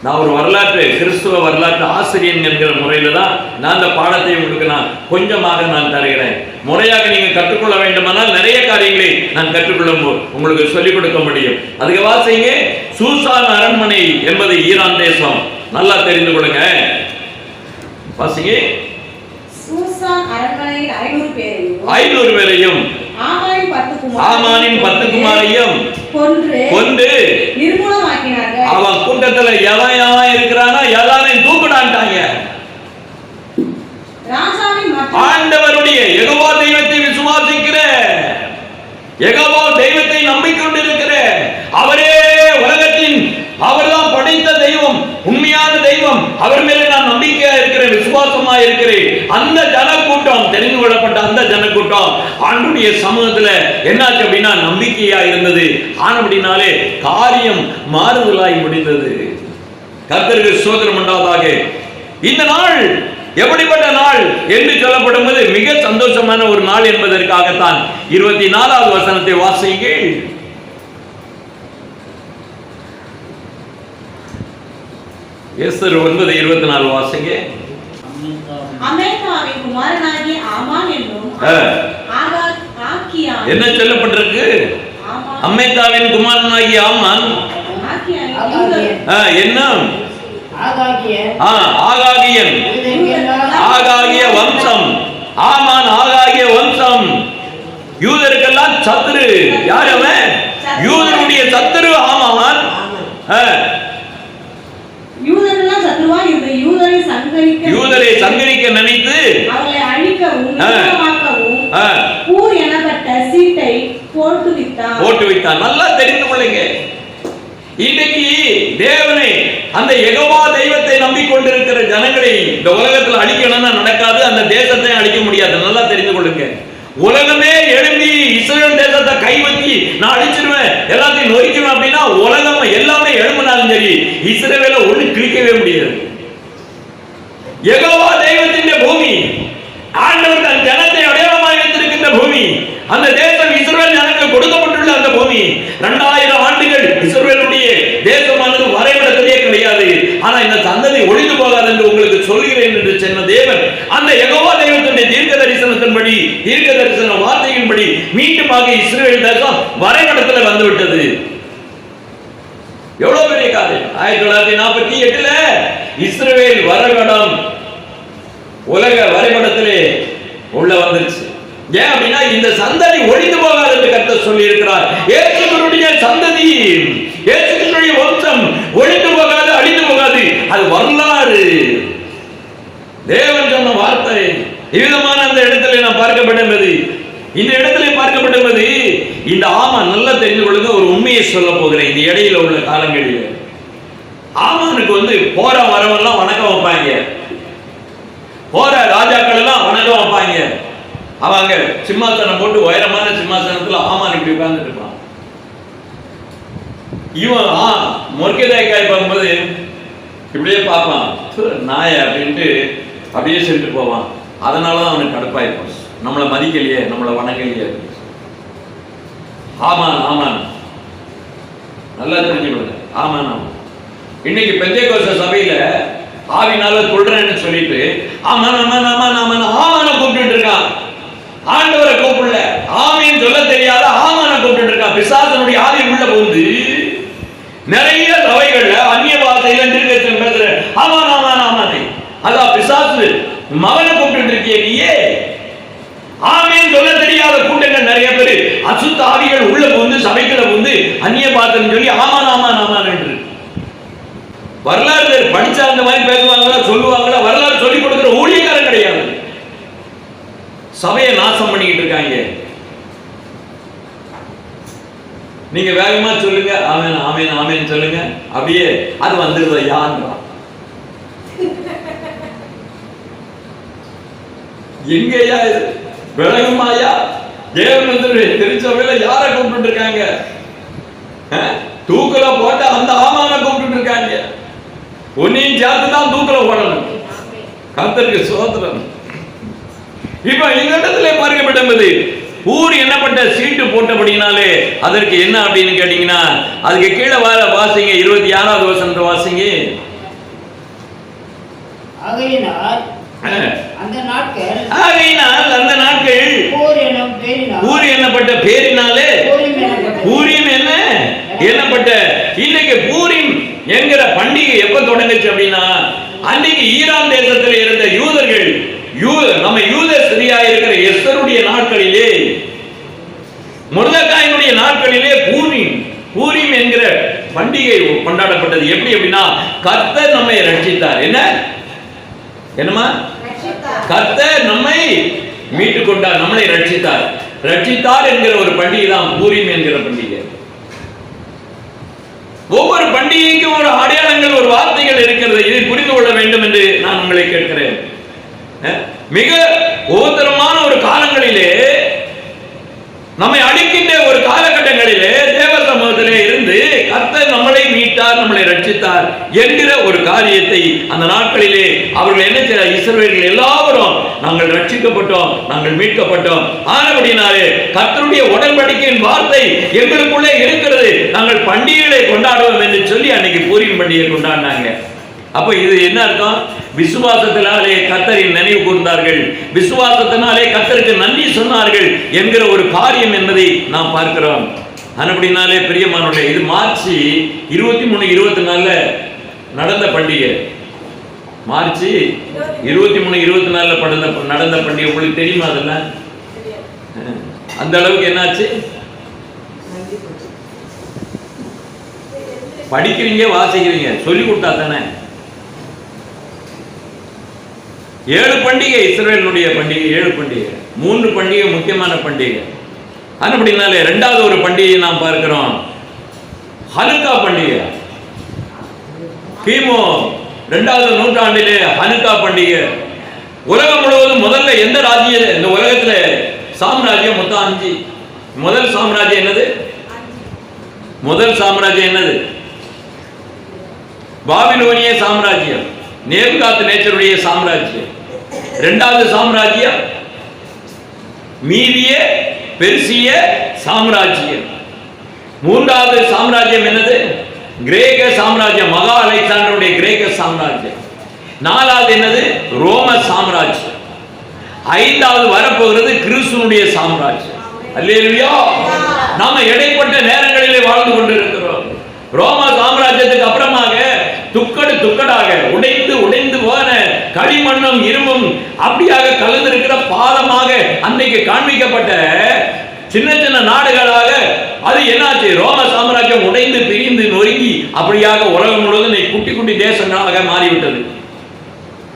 நான் ஒரு வரலாற்று கிறிஸ்துவ வரலாற்று ஆசிரியன் என்கிற முறையில தான் நான் இந்த பாடத்தை உங்களுக்கு நான் கொஞ்சமாக நான் தருகிறேன். முறையாக நீங்க கற்றுக்கொள்ள வேண்டுமானால் நிறைய காரியங்களை நான் கற்றுக்கொள்ள உங்களுக்கு சொல்லிக் கொடுக்க முடியும். அதுக்கு வாசிங்க, சூசான் அரண்மனை என்பது ஈரான் தேசம். நல்லா தெரிந்து கொள்ளுங்க. வாசிங்க. சூசான் அரண்மனையில் 500 பேரையும் ஆமானின் 10 குமாரையும் கொன்று நிர்மூலமாக்கினார்கள். அவன் கூட்டத்துல எவன் இருக்கிறானா எல்லாரையும் தூக்கிடான்ட்டாங்க. ஆண்டவருடைய யெகோவா தெய்வத்தை விசுவாசிக்கிற, யெகோவா தெய்வத்தை நம்பிக்கொண்டிருக்கிற, அவரே உலகத்தின், அவர்தான் படைத்த தெய்வம், உண்மையான தெய்வம், அவர் மேல நான் நம்பிக்கையா இருக்கிறேன், விசுவாசமா இருக்கிறேன். அந்த ஜனக்கூட்டம், தெரிந்து கொள்ளப்பட்ட அந்த ஜனக்கூட்டம் ஆண்டவருடைய சமூகத்துல என்னாச்சு அப்படின்னா நம்பிக்கையா இருந்தது. ஆனபடினாலே காரியம் மாறுதலாய் முடிந்தது. கர்த்தருக்கு ஸ்தோத்திரம் உண்டாவதாக. இந்த நாள் எப்படிப்பட்ட நாள் என்று சொல்லப்படும்போது மிக சந்தோஷமான ஒரு நாள் என்பதற்காகத்தான் 24வது வசனத்தை வாசியுங்கள். எஸ்தர் 9:24 வாசிங்க. அமெரிக்காவின் குமாரனாகிய ஆமான் என்னும் என்ன சொல்லப்பட்டிருக்கு? அமெரிக்காவின் குமாரனாகிய ஆமான் என்ன? ஆகாகியன், ஆகாகிய வம்சம். ஆமான் ஆகாகிய வம்சம். யூதருக்கெல்லாம் சத்துரு. யார் அவன்? யூதருடைய சத்துரு ஆமான். யூதரை சங்கரிக்க நினைத்து அவர்களை அழிக்கவும் ஊர் எனப்பட்ட சீட்டை போட்டு வைத்தான். நல்லா தெரிந்து கொள்ளுங்க. இன்றைக்கு தேவனை, அந்த யெகோவா தெய்வத்தை நம்பிக்கொண்டிருக்கிற ஜனங்களை இந்த உலகத்தில் அழிக்கணும்னா நடக்காது, அந்த தேசத்தை அழிக்க முடியாது. நல்லா தெரிந்து கொள்ளுங்க. உலகமே எழும்பி இஸ்ரவேல் தேசத்தை கைவத்தி நான் அழிச்சிருவேன், எல்லாத்தையும் நொறுக்குவேன் அப்படின்னா உலகம் எல்லாமே எழும்பினாலும் சரி இஸ்ரவேலை ஒண்ணு கிழிக்கவே முடியாது. யெகோவா தெய்வத்தின் பூமி, ஆண்டவர் தன் ஜனத்தை அடையாளமாய் வைத்திருக்கின்ற பூமி, அந்த தேசம் இஸ்ரவேல் ஜனங்களுக்கு கொடுக்கப்பட்டுள்ள அந்த பூமி 2000 ஆண்டுகள் இஸ்ரவேலுடைய தேசமானது வரைபடத்திலே கிடையாது. ஆனா இந்த சந்ததி ஒழிந்து போகாது என்று உங்களுக்கு சொல்கிறேன் என்று சொன்ன தேவன் அந்த யெகோவா தெய்வத்தினுடைய தீர்க்க தரிசனத்தின்படி, தீர்க்க தரிசன வார்த்தையின்படி மீண்டுமாக இஸ்ரவேல் தேசம் வரைபடத்தில் வந்துவிட்டது. எவ்வளவு பெரிய காரியம்! 1948 இஸ்ரவேல் வரைபடம் உலக வரைபடத்திலே உள்ள வந்துருச்சு. ஏன் அப்படின்னா இந்த சந்ததி ஒழிந்து போகாது என்று கர்த்தர் சொல்லி இருக்கிறார். இயேசுவினுடைய சந்ததி, இயேசுவினுடைய வம்சம் ஒழிந்து போகாது, அழிந்து போகாது. அது வரலாறு, தேவன் சொன்ன வார்த்தை. இவ்விதமான அந்த இடத்துல நான் பார்க்கப்பட்டது, இந்த இடத்துல பார்க்கப்பட்டது. இந்த ஆமான் நல்லா தெரிந்து கொள்ளுங்க. ஒரு உண்மையை சொல்ல போகிறேன். இந்த இடையில உள்ள காலங்களில் ஆமானுக்கு போற வரவெல்லாம் வணக்கம் வைப்பாங்க, போற ராஜாக்கள் எல்லாம் வணக்கம் வைப்பாங்க. அவங்க சிம்மாசனம் போட்டு உயரமான சிம்மாசனத்துல ஆமான் இப்படி உட்கார்ந்துட்டு இருப்பான். இவன் மொர்கெதேக்காய் பார்க்கும்போது இப்படியே பார்ப்பான், நாய அப்படின்ட்டு அப்படியே சென்று போவான். அதனாலதான் அவனுக்கு கடுப்பாயிருப்பான், நம்மளை மதிக்கலையே, நம்மளை வணங்கலையே. ஆமான் ஆமான் நல்லா தெரிஞ்சுக்கொள்ளுங்க. ஆமான் ஆமான். இன்னைக்கு பெந்தேகோஸ்தே சபையில ஆவினால கொள்றேன்னு சொல்லிட்டு ஆமான் ஆமான் ஆமான் ஆமான் ஆமான கூப்பிட்டு இருக்கான். ஆண்டவரை கூப்பிடல, ஆமீன் சொல்ல தெரியாத ஆமான கூப்பிட்டு இருக்கான். பிசாசனுடைய ஆவி உள்ள போகுது. நிறைய சபைகள்ல அந்நிய பாஷையில பேசுற ஆமான் ஆமான் ஆமான் வரலாறு படிச்சா அந்த மாதிரி பேசுவாங்களா, சொல்லுவாங்களா? வரலாறு சொல்லிக் கொடுக்கிற ஊழியக்காரன் கிடையாது. சபையை நாசம் பண்ணிக்கிட்டு இருக்காங்க. நீங்க வேகமா சொல்லுங்க, ஆமென் ஆமென் ஆமென் சொல்லுங்க, அப்படியே அது வந்துருது. யாருன்றா எங்கயா இது விலகுமாயா? தேவன் வந்து திருச்சபையில யாரை கூப்பிட்டு இருக்காங்க? தூக்கல போட்டு அந்த ஆமான கூப்பிட்டு இருக்காங்க. உன்னையும் சேர்த்து தான் தூக்கல போடணும். கர்த்தருக்கு சோத்திரம். இப்ப இந்த இடத்துல பார்க்கப்பட்டது ஊர் என்னப்பட்ட சீட்டு போட்டபடினாலே அதற்கு என்ன அப்படின்னு கேட்டீங்கன்னா, அதுக்கு கீழே வாசிங்க 26வது வசனத்தை வாசிங்க. ஆகையினால் அந்த நாட்கள் ஊர் என்னப்பட்ட பேரினாலே பூரிம் என்னப்பட்ட இன்னைக்கு பூரிம் என்கிற பண்டிகை எப்ப தொடங்குச்சு அப்படின்னா, அன்னைக்கு ஈரான் தேசத்தில் இருந்த யூதர்கள் நம்ம யூத ஸ்திரியா இருக்கிற எஸ்தருடைய நாட்களிலே, மொர்தெகாயினுடைய நாட்களிலே பூரிம் என்கிற பண்டிகை கொண்டாடப்பட்டது. எப்படி அப்படின்னா, கர்த்தர் நம்மை ரட்சித்தார். என்னமா? கர்த்தர் நம்மை மீட்டுக் கொண்டார், நம்மளை ரட்சித்தார் என்கிற ஒரு பண்டிகை தான் பூரிம் என்கிற பண்டிகை. ஒவ்வொரு பண்டிகைக்கும் ஒரு அடையாளங்கள், ஒரு வார்த்தைகள் இருக்கிறது. இதை புரிந்து கொள்ள வேண்டும் என்று நான் உங்களை கேட்கிறேன். மிக உபத்திரமான ஒரு காலங்களிலே, நம்மை அடிக்கின்ற ஒரு காலகட்டங்களிலே தேவ சமூகத்திலே இருந்து கர்த்தர் நம்மளை மீட்டார், நம்மளை ரட்சித்தார் என்கிற ஒரு காரியத்தை அந்த நாட்களிலே அவர்கள் என்ன செய்தார்? இஸ்ரவேலர்கள் எல்லாரும் நாங்கள் ரட்சிக்கப்பட்டோம், நாங்கள் மீட்கப்பட்டோம், ஆனபடினாலே கர்த்தருடைய உடன்படிக்கையின் வார்த்தை எங்களுக்குள்ளே இருக்கிறது, நாங்கள் பண்டிகைகளை கொண்டாடுவோம் என்று சொல்லி அன்னைக்கு பூரிம் பண்டிகை கொண்டாடினாங்க. அப்ப இது என்ன அர்த்தம்? விசுவாசத்தினாலே கர்த்தரின் நினைவு கூர்ந்தார்கள், விசுவாசத்தினாலே கர்த்தருக்கு நன்றி சொன்னார்கள் என்கிற ஒரு காரியம் என்பதை நாம் பார்க்கிறோம். அப்படினாலே பிரியமானவர்களே, இது மார்ச் 23, 24 நடந்த பண்டிகை. மார்ச் 23, 24 நடந்த பண்டிகை. உங்களுக்கு தெரியுமா? அதெல்லாம் அந்த அளவுக்கு என்னாச்சு? படிக்கிறீங்க, வாசிக்கிறீங்க, சொல்லி கொடுத்தா தானே. 7 பண்டிகை இஸ்ரவேலுடைய பண்டிகை. 7 பண்டிகை, 3 பண்டிகை முக்கியமான பண்டிகை. அப்படினாலே இரண்டாவது ஒரு பண்டிகையை நாம் பார்க்கிறோம், ஹனுக்கா பண்டிகை. கிமு 2வது நூற்றாண்டிலே ஹனுக்கா பண்டிகை. உலகம் முழுவதும் முதல்ல எந்த ராஜ்யம், இந்த உலகத்துல சாம்ராஜ்யம் மொத்தம் 5. முதல் சாம்ராஜ்யம் என்னது? பாபிலோனிய சாம்ராஜ்யம், நேபுகாத்நேச்சருடைய சாம்ராஜ்யம். 2வது சாம்ராஜ்யம் மீதிய பெர்சிய சாம்ராஜ்யம். 3வது சாம்ராஜ்யம் என்னது? கிரேக்க சாம்ராஜ்யம், மகா அலெக்சாண்டருடைய கிரேக்க சாம்ராஜ்யம். 4வது என்னது? ரோம சாம்ராஜ்யம். 5வது வரப்போகிறது கிறிஸ்துவனுடைய சாம்ராஜ்யம். அல்லேலூயா. நாம இடைப்பட்ட நேரங்களிலே வாழ்ந்து கொண்டிருக்கிறோம். ரோம சாம்ராஜ்யத்துக்கு அப்புறமாக துக்கடாக உடைந்து போன களிமண்ணும் இரும்பும் அப்படியாக கலந்திருக்கிற பாலமாக அன்னைக்கு காண்பிக்கப்பட்ட சின்ன சின்ன நாடுகளாக அது என்னாச்சு? ரோம சாம்ராஜ்யம் உடைந்து பிரிந்து நொறுங்கி அப்படியாக உலகம் முழுவதும் குட்டி குட்டி தேசங்களாக மாறிவிட்டது.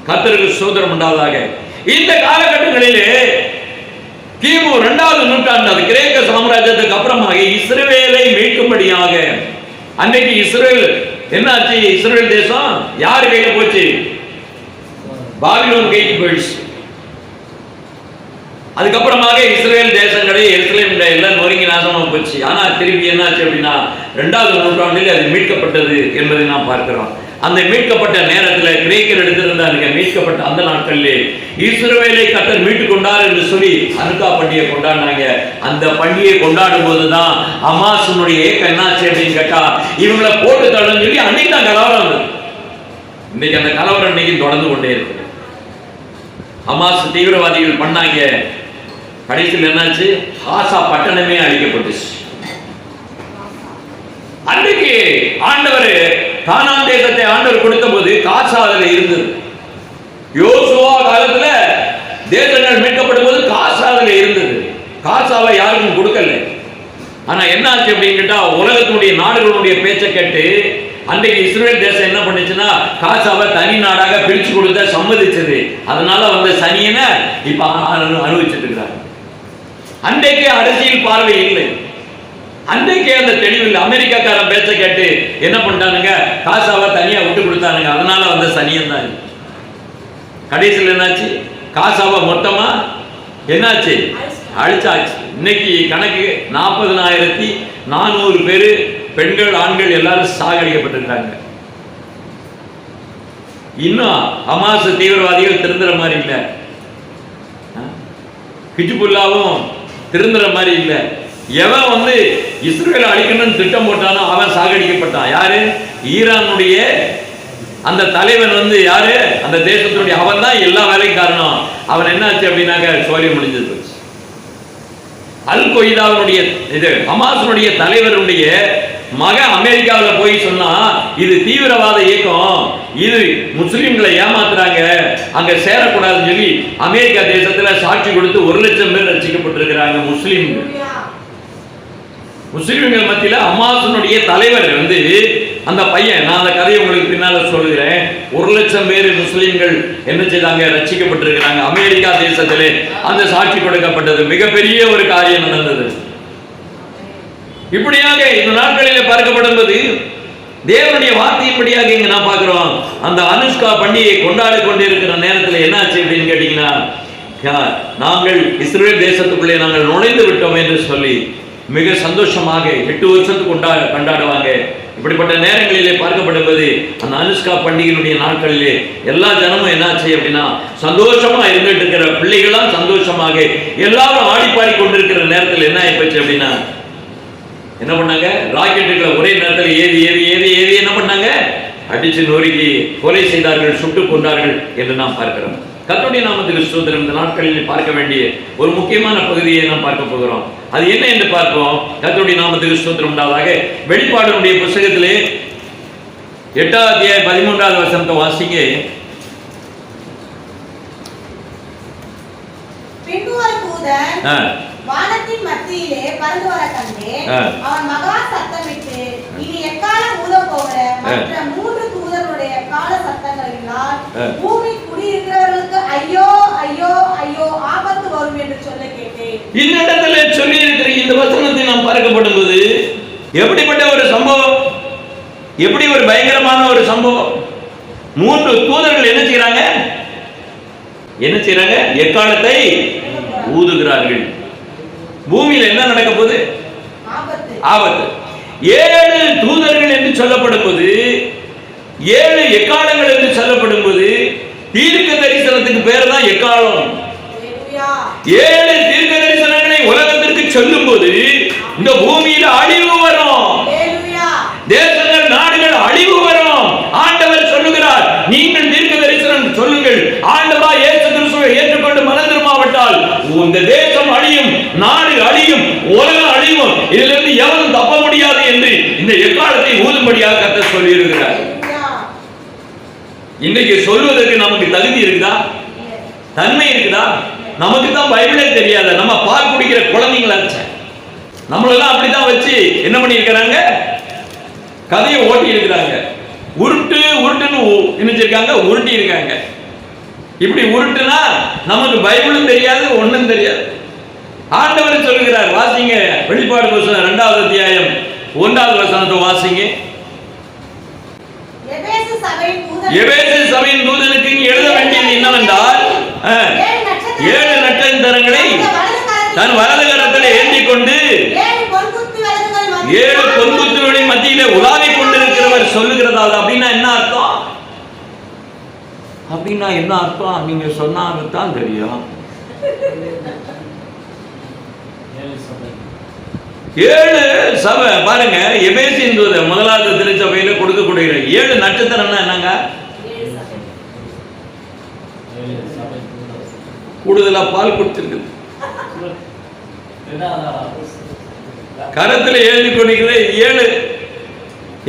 கர்த்தருக்கு ஸ்தோத்திரம் உண்டாவதாக. இந்த காலகட்டங்களிலே கிமு 2வது நூற்றாண்டு கிரேக்க சாம்ராஜ்யத்துக்கு அப்புறமாக இஸ்ரவேலை மீட்கும்படியாக அன்னைக்கு இஸ்ரவேல் என்னாச்சு? இஸ்ரவேல் தேசம் யார் கையில போச்சு? பாபிலோன் கைக்கு போயிடுச்சு. அதுக்கப்புறமாக இஸ்ரவேல் தேசங்களே எருசலேம் எல்லாம் நொறுங்கி நாசமா போச்சு. ஆனா திருப்பி என்னாச்சு அப்படின்னா 2வது நூற்றாண்டில் அது மீட்கப்பட்டது என்பதை நாம் பார்க்கிறோம். அந்த மீட்கப்பட்ட நேரத்தில் கிரேக்கர் எடுத்திருந்தாங்க. மீட்கப்பட்ட அந்த நாட்களிலே இஸ்ரவேலை கர்த்தர் மீட்டுக் கொண்டார் என்று சொல்லி ஹனுக்கா பண்டிகை கொண்டாடினாங்க. அந்த பண்டிகை கொண்டாடும் போதுதான் ஹமாஸினுடைய ஏக்கம் என்னாச்சு அப்படின்னு கேட்டா, இவங்களை போட்டு தள்ளுன்னு சொல்லி அன்னைக்கு தான் கலவரம் வந்தது. இன்னைக்கு அந்த கலவரம் இன்னைக்கு தொடர்ந்து கொண்டே இருக்கு. ஹமாஸ் தீவிரவாதிகள் பண்ணாங்க. கடைசியில் என்னாச்சு? காசா பட்டணமே அழிக்கப்பட்டுச்சு. அன்றைக்கு ஆண்டவர் கானான் தேசத்தை ஆண்டவர் கொடுத்த போது காசா அதுல இருந்தது. யோசுவா காலத்துல தேசங்கள் மீட்கப்படும் போது காசா அதுல இருந்தது. காசாவை யாருக்கும் கொடுக்கல. ஆனா என்ன ஆச்சு அப்படின்னு கேட்டா, உலகத்தினுடைய நாடுகளுடைய பேச்சை கேட்டு அன்றைக்கு இஸ்ரேல் தேசம் என்ன பண்ணுச்சுன்னா காசாவை தனி நாடாக பிரிச்சு கொடுத்த சம்மதிச்சது. அதனால வந்த சனியனை இப்ப அனுபவிச்சுட்டு இருக்கிறாங்க. அன்றைக்கு அரசியல் பார்வை இல்லை, அன்றைக்கே அந்த தெளிவு இல்லை. அமெரிக்காக்காரன் பேச்ச கேட்டு என்ன பண்ணிட்டானுங்க, காசாவை தனியா விட்டு கொடுத்தானுங்க. அதனால வந்த சனியன் தான். கடைசியில் என்னாச்சு, காசாவை மொத்தமா என்னாச்சு, அழிச்சாச்சு. இன்னைக்கு கணக்கு 40,400 பேரு, பெண்கள் ஆண்கள் எல்லாரும் சாகடிக்கப்பட்டிருக்காங்க. இன்னும் ஹமாஸ் தீவிரவாதிகள் திருந்துற மாதிரி இல்லை, ஹிஜ்புல்லாவும் திருந்துற மாதிரி இல்லை. எவன் இஸ்ரேல் அழிக்கணும்னு திட்டம் போட்டானோ அவன் சாகடிக்கப்பட்டான். யாரு, ஈரானுடைய அந்த தலைவன் யாரு, அந்த தேசத்துடைய அவன் தான் எல்லா வேலையும் காரணம். அவன் என்னாச்சு அப்படின்னாக்க சோழி முடிஞ்சது. அல் கொய்தாவுடைய இது ஹமாஸுடைய தலைவருடைய மகன் அமெரிக்காவில் போய் சொன்னா இது தீவிரவாத இயக்கம், இது முஸ்லிம்களை ஏமாத்துறாங்க, அங்க சேரக்கூடாதுன்னு சொல்லி அமெரிக்கா தேசத்துல சாட்சி கொடுத்து 1,00,000 பேர் ரட்சிக்கப்பட்டிருக்கிறாங்க. முஸ்லிம்கள் மத்தியில ஹமாஸுடைய தலைவர் அந்த பையன், நான் அந்த கதையை உங்களுக்கு பின்னால சொல்லுகிறேன். 1,00,000 பேர் முஸ்லிம்கள் என்ன செய்தாங்க, ரட்சிக்கப்பட்டிருக்கிறாங்க. அமெரிக்கா தேசத்திலே அந்த சாட்சி கொடுக்கப்பட்டது. மிகப்பெரிய ஒரு காரியம் நடந்தது. இப்படியாக இந்த நாட்களிலே பார்க்கப்படும்போது தேவனுடைய வார்த்தையின்படியாக இங்க நான் பார்க்கிறோம். அந்த அனுஷ்கா பண்டிகையை கொண்டாடி கொண்டிருக்கிற நேரத்தில் என்ன ஆச்சு அப்படின்னு கேட்டீங்கன்னா, நாங்கள் இஸ்ரேல் தேசத்துக்குள்ளே நாங்கள் நுழைந்து விட்டோம் என்று சொல்லி மிக சந்தோஷமாக 8 வருஷத்துக்கு கொண்டாடுவாங்க. இப்படிப்பட்ட நேரங்களிலே பார்க்கப்படும்போது அந்த அனுஷ்கா பண்டிகையினுடைய நாட்களிலே எல்லா ஜனமும் என்னாச்சு அப்படின்னா சந்தோஷமா இருந்துட்டு இருக்கிற பிள்ளைகளாம் சந்தோஷமாக எல்லாரும் ஆடிப்பாடி கொண்டிருக்கிற நேரத்தில் என்ன ஆயிப்போச்சு அப்படின்னா என்ன பண்ணாங்க, ராக்கெட்டுகளை ஒரே நேரத்தில் ஏவி ஏவி ஏவி ஏவி என்ன பண்ணாங்க, அடிச்சு நொறுக்கி கொலை செய்தார்கள், சுட்டு கொண்டார்கள் என்று நாம் பார்க்கிறோம். கர்த்தருடைய நாமத்துக்கு ஸ்தோத்திரம். இந்த நாட்களில் பார்க்க வேண்டிய ஒரு முக்கியமான பகுதியை நாம் பார்க்க போகிறோம். அது என்ன என்று பார்ப்போம். கர்த்தருடைய நாமத்துக்கு ஸ்தோத்திரம் உண்டாவதாக. வெளிப்பாடுடைய புத்தகத்திலே 8ஆம் அத்தியாயம் 13வது வசனத்தை வாசிங்க. வானத்தின் மத்தியிலே பறந்து வர கண்டேன். அவன் மகா சத்தமிட்டு இனி எக்காலம் ஊதப் போகிற மற்ற 3 தூதர்களுடைய கால சத்தங்களினால் பூமி குடியிருக்கிறவர்களுக்கு ஐயோ ஐயோ ஐயோ ஆபத்து வரும் என்று சொல்ல கேட்டேன். இந்த இடத்துல சொல்லி இருக்கிற இந்த வசனத்தை நாம் பார்க்கப்படும் போது எப்படிப்பட்ட ஒரு சம்பவம், எப்படி ஒரு பயங்கரமான ஒரு சம்பவம். 3 தூதர்கள் என்ன செய்யறாங்க, எக்காலத்தை ஊதுகிறார்கள். பூமியில் என்ன நடக்க போகுது, ஆபத்து. 7 தூதர்கள் என்று சொல்லப்படும் போது, 7 எக்காலங்கள் என்று சொல்லப்படும் போது தீர்க்க தரிசனத்துக்கு பேர் தான் எக்காலம். 7 தீர்க்க தரிசனங்களை உலகத்திற்கு சொல்லும் போது இந்த பூமியில அழிவு வரும், தேசங்கள் நாடுகள் அழிவு வரும். ஆண்டவர் சொல்லுகிறார், நீங்கள் தீர்க்க தரிசனம் சொல்லுங்கள். ஆண்டவரா இயேசு கிறிஸ்துவை ஏற்றுக்கொண்டு மனம் திரும்பாவிட்டால் இந்த தேசம் அழியும், நாடு அழியும், உலகம் அழியும், இதிலிருந்து எவரும் தப்ப முடியாது என்று இந்த எக்காலத்தை ஊதும்படியாக கர்த்தர் சொல்லி இருக்கிறார். இன்னைக்கு சொல்வதற்கு நமக்கு தகுதி இருக்குதா, தன்மை இருக்குதா? நமக்கு தான் பைபிளே தெரியாத நம்ம பால் குடிக்கிற குழந்தைங்களா நம்மளெல்லாம் அப்படிதான் வச்சு என்ன பண்ணி இருக்கிறாங்க, கதையை ஓட்டி இருக்கிறாங்க. உருட்டுன்னு நினைச்சிருக்காங்க, உருட்டி இருக்காங்க. இப்படி உருட்டுனா நமக்கு பைபிளும் தெரியாது, ஒண்ணும் தெரியாது. ஆண்டவர் சொல்லுகிறார், வாசிங்க வெளிப்பாடு புத்தகம் 2ஆம் அத்தியாயம் 1வது வசனத்தை வாசிங்க. எபேசு சபையின் தூதனுக்கு நீ எழுத வேண்டியது என்னவென்றால், 7 நட்சத்திரங்களை தன் வலது கரத்தில் ஏந்தி கொண்டு 7 பொன்குத்துகளின் மத்தியிலே உலாவிக் கொண்டிருக்கிறவர் சொல்லுகிறதாவது. அப்படின்னா என்ன அர்த்தம், நீங்க சொன்னால்தான் தெரியும். 7 சபை பாருங்க, எபேசின் தூதர் 1வது திருச்சபையில கொடுக்கக்கூடிய 7 நட்சத்திரம்னா என்னங்க, கூடுதலா பால் கொடுத்திருக்கு. கரத்துல எழுதி கொண்டிருக்கிற 7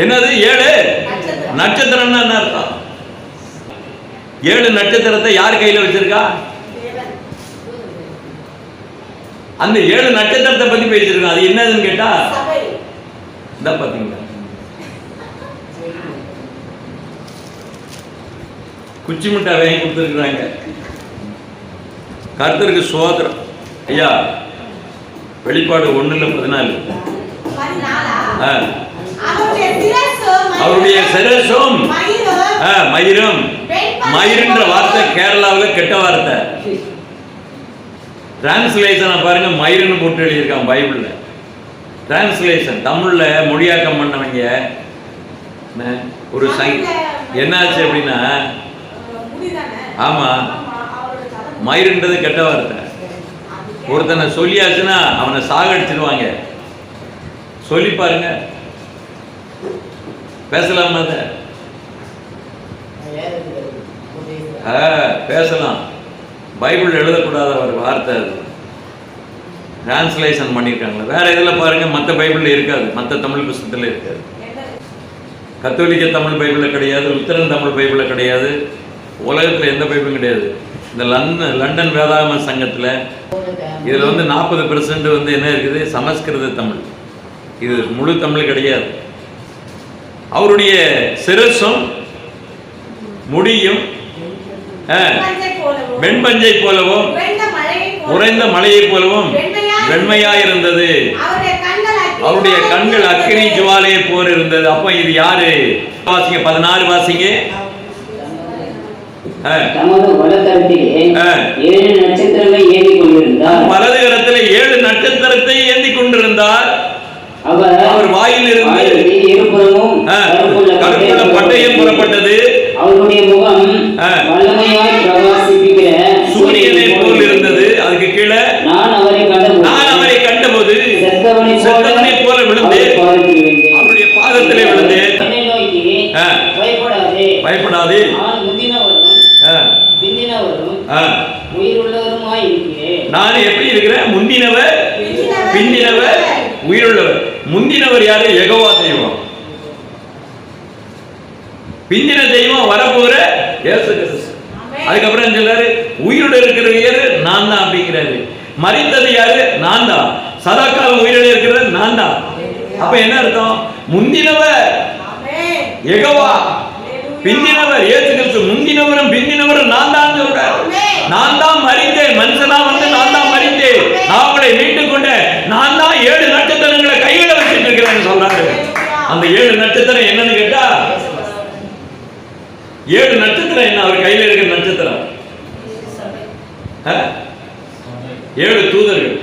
என்னது, 7 நட்சத்திரம்னா என்ன அர்த்தம்? 7 நட்சத்திரத்தை யார் கையில வச்சிருக்கா? அந்த 7 நட்சத்திரத்தை பத்தி பேசிருக்கோம். அது என்னதுன்னு கேட்டா இந்த பாத்தீங்களா, குச்சி மிட்டாய் வாங்கி கொடுத்துருக்குறாங்க. கர்த்தருக்கு சோதரம். ஐயா, வெளிப்பாடு 1:14 அவருடைய சிரசும் மயிரும். மயிருன்ற வார்த்தை கேரளாவில் கெட்ட வார்த்தை. டிரான்ஸ்லேஷனை பாருங்க, மயிருன்னு போட்டு எழுதியிருக்கான் பைபிள்ல. டிரான்ஸ்லேஷன் தமிழ்ல மொழியாக்கம் பண்ணவங்க ஒரு என்னாச்சு அப்படின்னா, ஆமா மயிருன்றது கெட்ட வார்த்தை. ஒருத்தனை சொல்லியாச்சுன்னா அவனை சாகடிச்சிருவாங்க. சொல்லி பாருங்க, பேசலாமா? பேசலாம். பைபிள் எழுதக்கூடாத ஒரு வார்த்தை அது. டிரான்ஸ்லேஷன் பண்ணியிருக்காங்களா? வேற இதில் பாருங்க, மற்ற பைபிளில் இருக்காது, மற்ற தமிழ் புத்தகத்தில் இருக்காது. கத்தோலிக்க தமிழ் பைபிளில் கிடையாது, லுத்தரன் தமிழ் பைபிளில் கிடையாது, உலகத்தில் எந்த பைபிளும் கிடையாது. இந்த லண்டன் வேதாகம சங்கத்தில் இதில் 40% என்ன இருக்குது, சமஸ்கிருத தமிழ். இது முழு தமிழ் கிடையாது. அவருடைய சிரசும் முடியும் வெண்பஞ்சை போலவும் உறைந்த மலையை போலவும் வெண்மையாயிருந்தது. அவருடைய கண்கள் அக்கினி ஜுவாலையை போல் இருந்தது. அப்ப இது யாரு? வாசிங்க, 16 வாசிங்க. வலது கரத்திலே 7 நட்சத்திரத்தை ஏந்தி கொண்டிருந்தார். அவர் வாயிலிருந்து கருப்புள்ள பட்டயம் புறப்பட்டது. அவருடைய முகம் வல்லமையாய் பிரகாசிக்கிற சூரியனை போல் இருந்தது. அதுக்கு கீழே நான் அவரை கண்டபோது செத்தவனை போல விழுந்தேன், அவருடைய பாதத்திலே விழுந்தேன். பயப்படாதே, நான் எப்படி இருக்கிறேன்? முந்தினவர் பிந்தினவர் உயிருள்ளவர். முந்தினவர் யாரு? யெகோவா தெய்வம். பிந்தின தெய்வம் வரப்போற இயேசு கிறிஸ்து. அதுக்கப்புறம் சொல்றாரு, உயிரோடு இருக்கிற நான் தான் அப்படிங்கிறாரு. மரித்தது யாரு? நான் தான். சதாக்காலம் உயிரோடு இருக்கிறது நான் தான். அப்ப என்ன அர்த்தம்? முந்தினவர் யெகோவா, பிந்தினவர் இயேசு கிறிஸ்து. முந்தினவரும் பிந்தினவரும் நான் தான் சொல்றாரு. நான் தான் மரித்தேன், மனுஷனா நான் தான் மரித்தேன், நான் உங்களை மீட்டுக் கொண்டேன், நான் தான் 7 நட்சத்திரங்களை கையில வச்சுட்டு இருக்கிறேன்னு சொல்றாரு. அந்த 7 நட்சத்திரம் என்னன்னு கேட்டா, 7 நட்சத்திரம் என்ன? அவர் கையில இருக்கிற நட்சத்திரம் 7 தூதர்கள்.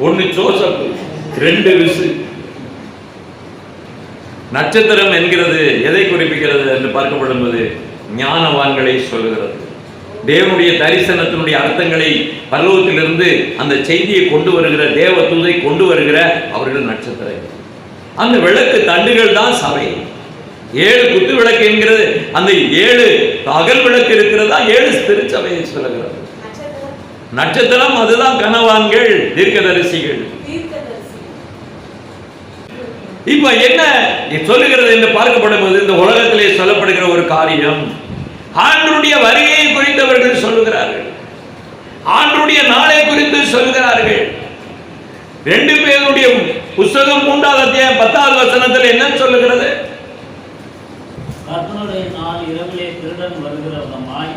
1 ஜோசப், 2 விசு. நட்சத்திரம் என்கிறது எதை குறிப்பிக்கிறது என்று பார்க்கப்படும்போது ஞானவான்களை சொல்லுகிறது. தேவனுடைய தரிசனத்தினுடைய அர்த்தங்களை பரலோகத்திலிருந்து அந்த செய்தியை கொண்டு வருகிற தேவ தூதை கொண்டு வருகிற அவர்கள் நட்சத்திரம். அந்த விளக்கு தண்டுகள் தான் சபை. 7 குத்து விளக்கு என்கிறது. அந்த 7 அகல் விளக்கு இருக்கிறதா 7 திருச்சபையை சொல்லுகிறது. நட்சத்திரம் அதுதான் கனவான்கள், தீர்க்கதரிசிகள். இப்ப என்ன சொல்லுகிறது என்று பார்க்கப்படும் போது, இந்த உலகத்திலே சொல்லப்படுகிற ஒரு காரியம், ஆண்டவருடைய வருகையை குறித்தவர்கள் சொல்லுகிறார்கள், ஆண்டவருடைய நாளை குறித்து சொல்லுகிறார்கள். 2 பேருடைய புத்தகம் 3ஆம் அத்தியாயம் 10வது வசனத்தில் என்ன சொல்லுகிறது?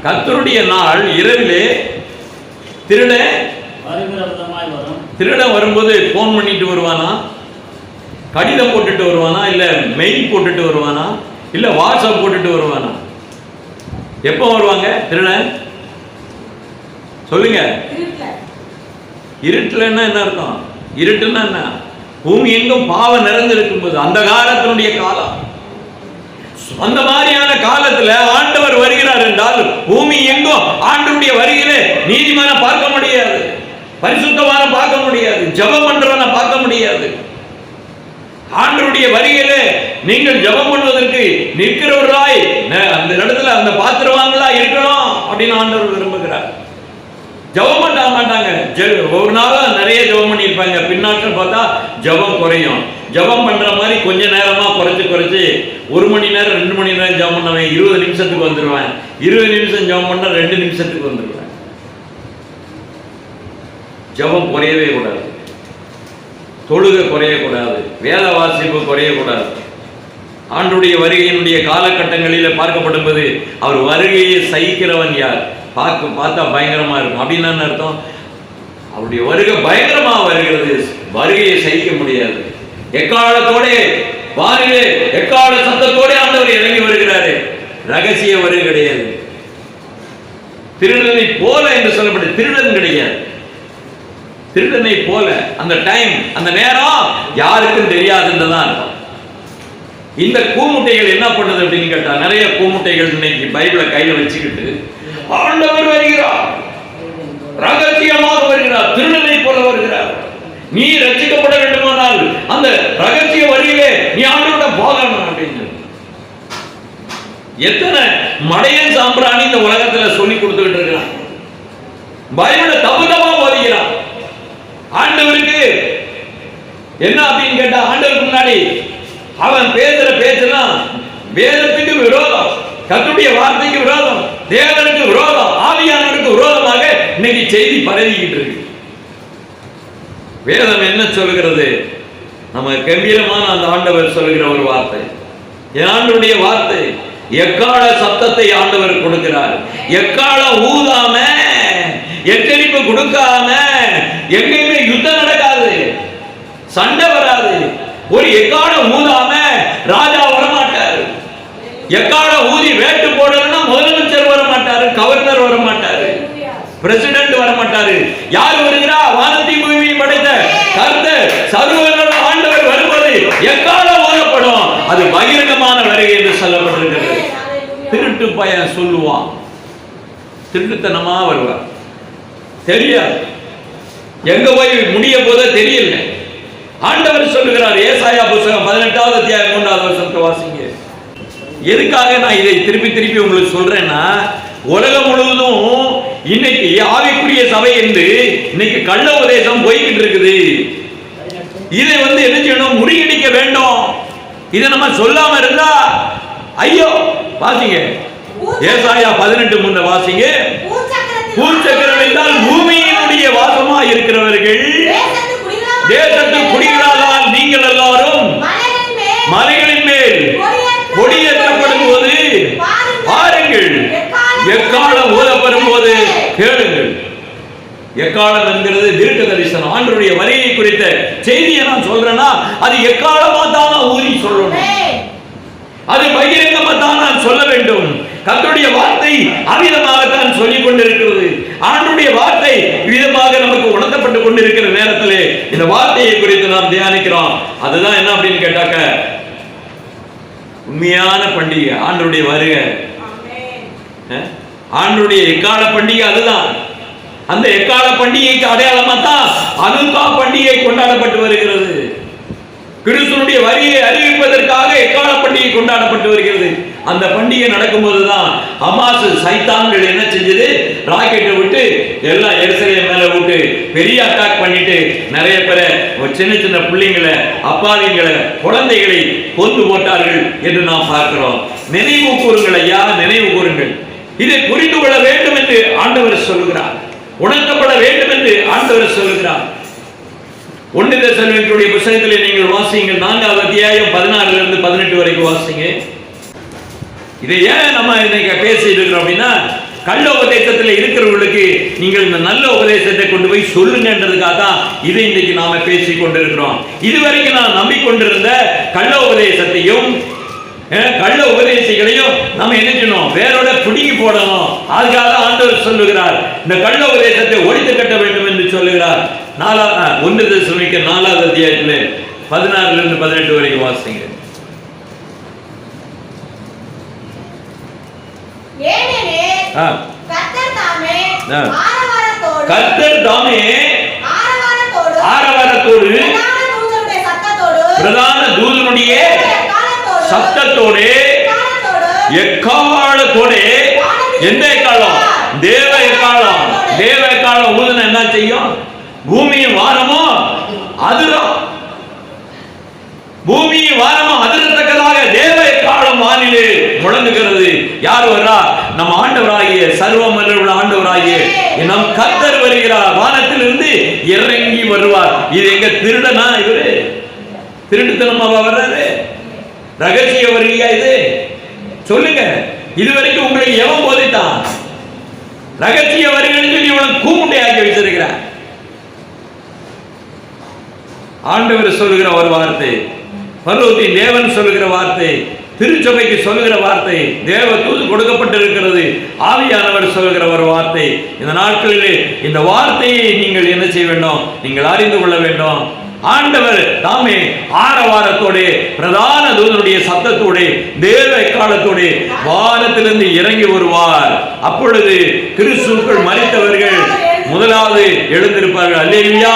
கர்த்தருடைய நாள் இரவிலே திருடன் வரும்போது போன் பண்ணிட்டு வருவானா, கடிதம் போட்டுட்டு வருவானா, இல்ல மெயில் போட்டுட்டு வருவானா, இல்ல வாட்ஸ்அப் போட்டுட்டு வருவானா? எப்போ வருவாங்க திருடன்? சொல்லுங்க. இருட்டுலன்னா என்ன அர்த்தம்? இருட்டுன்னா என்ன? பூமி எங்கும் பாவம் நிறைந்திருக்கும் போது, அந்த காலத்தினுடைய காலம். அந்த மாதிரியான காலத்துல ஆண்டவர் வருகிறார் என்றால் பூமி எங்கும் ஆண்டவருடைய வருகையிலே நீதிமான பார்க்க முடியாது, பரிசுத்தமான பார்க்க முடியாது, ஜெபம் பண்றவன பார்க்க முடியாது. ஆண்டவருடைய வருகையிலே நீங்கள் ஜெபம் பண்ணுவதற்கு நிற்கிறவர்களாய் அந்த இடத்துல அந்த பாத்திரவான்களா இருக்கணும் அப்படின்னு ஆண்டவர் விரும்புகிறார். ஜெபம் பண்ண மாட்டாங்க. ஒரு நாளா நிறைய ஜெபம் பண்ணியிருப்பாங்க, பின்னாட்கள் பார்த்தா ஜெபம் குறையும். ஜெபம் பண்ற மாதிரி கொஞ்ச நேரமா குறைச்சு 1 மணி நேரம் 2 மணி நேரம் ஜெபம் பண்ணுவேன், 20 நிமிஷத்துக்கு வந்துடுவேன். 20 நிமிஷம் ஜெபம் பண்ணா 2 நிமிஷத்துக்கு வந்துடுவேன். ஜெபம் குறையவே கூடாது, தொழுகை குறையக்கூடாது, வேத வாசிப்பு குறையக்கூடாது. ஆண்டுடைய வருகையினுடைய காலகட்டங்களில் பார்க்கப்படும்போது அவர் வருகையை சகிக்கிறவன் யார்? பார்த்தா பயங்கரமா இருக்கும். அப்படின்னு என்ன அர்த்தம்? அவருடைய வருகை பயங்கரமா வருகிறது, வருகையை சகிக்க முடியாது. எக்காலத்தோட வாரிலே எக்கால சத்தத்தோட ஆண்டவர் இறங்கி வருகிறாரு. ரகசிய வருகை கிடையாது. திருடனை போல என்று சொல்லப்பட்ட திருடன் கிடையாது. திருடனை போல அந்த டைம், அந்த நேரம் யாருக்கும் தெரியாதுன்றதான் அர்த்தம். இந்த கூமுட்டைகள் என்ன பண்ணுது அப்படின்னு கேட்டா, நிறைய கூமுட்டைகள் இன்னைக்கு பைபிளை கையில வச்சுக்கிட்டு ஆண்டவர் வருகிறார், ரகசியமாக வருகிறார், திருடனை போல வருகிறார், நீ ரட்சிக்கப்பட வேண்டுமானால் அந்த ரகசிய வருகையிலே நீ ஆண்டவரோட போகணும் அப்படின்னு எத்தனை மடையன் சாம்பிராணி இந்த உலகத்துல சொல்லி கொடுத்துக்கிட்டு இருக்கிறான். பைபிளை தப்பு தப்பா போதிக்கிறான். ஆண்டவருக்கு என்ன அப்படின்னு கேட்டா, ஆண்டவருக்கு முன்னாடி அவன் பேசுற பேச்செல்லாம் வேதத்துக்கு விரோதம், கர்த்தருடைய வார்த்தைக்கு விரோதம், தேவனுக்கு விரோதம், ஆவியானவருக்கு விரோதமாக இன்னைக்கு செய்தி பரவிக்கிட்டு இருக்கு. வேதம் என்ன சொல்லுகிறது? நம்ம கம்பீரமான அந்த ஆண்டவர் சொல்லுகிற ஒரு வார்த்தை, என் ஆண்டவருடைய வார்த்தை, எக்கால சத்தத்தை ஆண்டவர் கொடுக்கிறார். எக்காலம் ஊதாம, எச்சரிப்பு கொடுக்காம எங்கேயுமே யுத்தம் நடக்காது, சண்டை வராது. ஒரு எக்காலம் ஊதாம ராஜா வரமாட்டாரு. எக்காலம் ஊதி வேட்டு போடணும்னா முதலமைச்சர் வரமாட்டாரு, கவர்னர் வரமாட்டாரு, பிரசிடென்ட் வரமாட்டாரு. யார் வருகிறா? வானத்தை பூமியை படைத்த கர்த்தர் சர்வவல்லமை ஆண்டவர் வருவது எக்காலம் ஊதப்படும். அது பகிரங்கமான வருகை என்று சொல்லப்பட்டிருக்கிறது. திருட்டு பையன் சொல்லுவான், திருட்டுத்தனமா வருவார், தெரியாது, எங்க போய் முடிய போத தெரியல. ஆண்டவர் சொல்லுகிறார், ஏசாயா புத்தகம் 18வது அத்தியாயம் 3வது வசனத்தை வாசிங்க. எதுக்காக நான் இதை திருப்பி திருப்பி உங்களுக்கு சொல்றேன்னா, உலகம் முழுவதும் இன்னைக்கு ஆவிக்குரிய சபை என்று இன்னைக்கு கள்ள உபதேசம் போய்கிட்டு இருக்குது. இதை என்ன செய்யணும்? முறியடிக்க வேண்டும். இதை நம்ம சொல்லாம இருந்தா ஐயோ. வாசிங்க, ஏசாயா 18:3 வாசிங்க. பூச்சக்கரம் என்றால் பூமியினுடைய வாசமா இருக்கிறவர்கள், தேசத்தில் குடிகளால் நீங்கள் எல்லாரும் மலைகளின் மேல் கொடியேற்றப்படும் போது பாருங்கள், எக்காலம் ஊதப்படும் போது கேளுங்கள். எக்காலம் என்கிறது தீர்க்க தரிசனம். ஆண்டவருடைய வருகை குறித்த செய்தியை நான் சொல்றேன்னா அது எக்காலமா தான் ஊதி சொல்லணும், அது பகிரங்கமா தான் நான் சொல்ல வேண்டும். கர்த்தருடைய வார்த்தை அவிதமாகத்தான் சொல்லிக் கொண்டிருக்கிறது. ஆண்டவருடைய வார்த்தை விதமாக நமக்கு உணர்த்தப்பட்டு கொண்டிருக்கிற நேரத்திலே இந்த வார்த்தையை குறித்து நாம் தியானிக்கிறோம். அதுதான் என்ன அப்படின்னு கேட்டாக்க, உண்மையான பண்டிகை ஆண்டவருடைய வருகை, ஆண்டவருடைய எக்கால பண்டிகை. அதுதான் அந்த எக்கால பண்டிகைக்கு அடையாளமா தான் அனுகா பண்டிகை கொண்டாடப்பட்டு வருகிறது. கிறிஸ்துவினுடைய வருகையை அறிவிப்பதற்காக எக்கால பண்டிகை கொண்டாடப்பட்டு வருகிறது. அந்த பண்டிகை நடக்கும்போதுதான் ஹமாஸ் சைத்தான்கள் என்ன செஞ்சது? ராக்கெட்டை விட்டு எல்லாம் எருசலேம் மேல விட்டு பெரிய அட்டாக் பண்ணிட்டு நிறைய பேரை, சின்ன சின்ன பிள்ளைங்களை, அப்பாவிங்களை, குழந்தைகளை கொண்டு போட்டார்கள் என்று நாம் பார்க்கிறோம். நினைவு கூறுங்கள் ஐயா, நினைவு கூறுங்கள். இதை புரிந்து கொள்ள வேண்டும் என்று ஆண்டவர் சொல்கிறார், உணர்த்தப்பட வேண்டும் என்று ஆண்டவர் சொல்கிறார். 1 தெசலோனிக்கேயருடைய புத்தகத்திலே நீங்கள் வாசியுங்கள், 4வது அத்தியாயம் 16 18 வரைக்கும் வாசிங்க. இதை ஏன் நம்ம இன்னைக்கு பேசிட்டு இருக்கிறோம் அப்படின்னா, கள்ள உபதேசத்தில் இருக்கிறவர்களுக்கு நீங்கள் இந்த நல்ல உபதேசத்தை கொண்டு போய் சொல்லுங்கன்றதுக்காக தான் இதை இன்னைக்கு நாம பேசி கொண்டிருக்கிறோம். இதுவரைக்கும் நான் நம்பிக்கொண்டிருந்த கள்ள உபதேசத்தையும் கள்ள உபதேசிகளையும் நம்ம என்ன செய்யணும்? வேரோட பிடுங்கி போடணும். அதுக்காக ஆண்டவர் சொல்லுகிறார், இந்த கள்ள உபதேசத்தை ஒழித்து கட்ட வேண்டும் என்று சொல்லுகிறார். 1 தெசலோனிக்கேயர் 4வது அத்தியாயத்திலே 16 18 வரைக்கும் வாசிங்க. கர்த்தர் தாமே ஆரவாரத்தோடு பிரதான தூதனுடைய சத்தத்தோடு எக்காலத்தோடு, எந்த எக்காலம்? தேவ எக்காலம். தேவ எக்காலம் ஊதுனா என்ன செய்யும்? பூமியும் வானமும் அதிரும். பூமியும் வானமும் அதிரத்தக்கதாக தேவ எக்காலம் வானிலே முழங்குகிறது. யார் வர்றா? நம் ஆண்டவராகிய சர்வமல்ல ஆண்டவராகிய நம் கர்த்தர் வருகிறார். வானத்திலிருந்து இறங்கி வருவார். இது எங்க திருடனா? இவரு திருட்டுத்தனமாவா வர்றாரு? ரகசிய வருகையா இது? சொல்லுங்க. இதுவரைக்கும் உங்களுக்கு எவன் போதித்தான்? ரகசிய வருகைன்னு சொல்லி இவன் கூமுட்டையாக்கி வச்சிருக்கிறான். ஆண்டவர் சொல்லுகிற ஒரு வார்த்தை, பரலோகத்தின் தேவன் சொல்லுகிற வார்த்தை, திருச்சபைக்கு சொல்லுகிற வார்த்தை, தேவ தூது கொடுக்கப்பட்டிருக்கிறது, ஆவியானவர் சொல்லுகிற ஒரு வார்த்தை. இந்த நாட்களிலே இந்த வார்த்தையை நீங்கள் என்ன செய்ய வேண்டும்? நீங்கள் அறிந்து கொள்ள வேண்டும். ஆண்டவர் தாமே ஆரவாரத்தோடு, பிரதான தூதனுடைய சத்தத்தோடு, தேவ எக்காலத்தோடு வானத்திலிருந்து இறங்கி வருவார். அப்பொழுது கிறிஸ்துவுக்குள் மரித்தவர்கள் முதலாவது எழுந்திருப்பார்கள். அல்லேலூயா.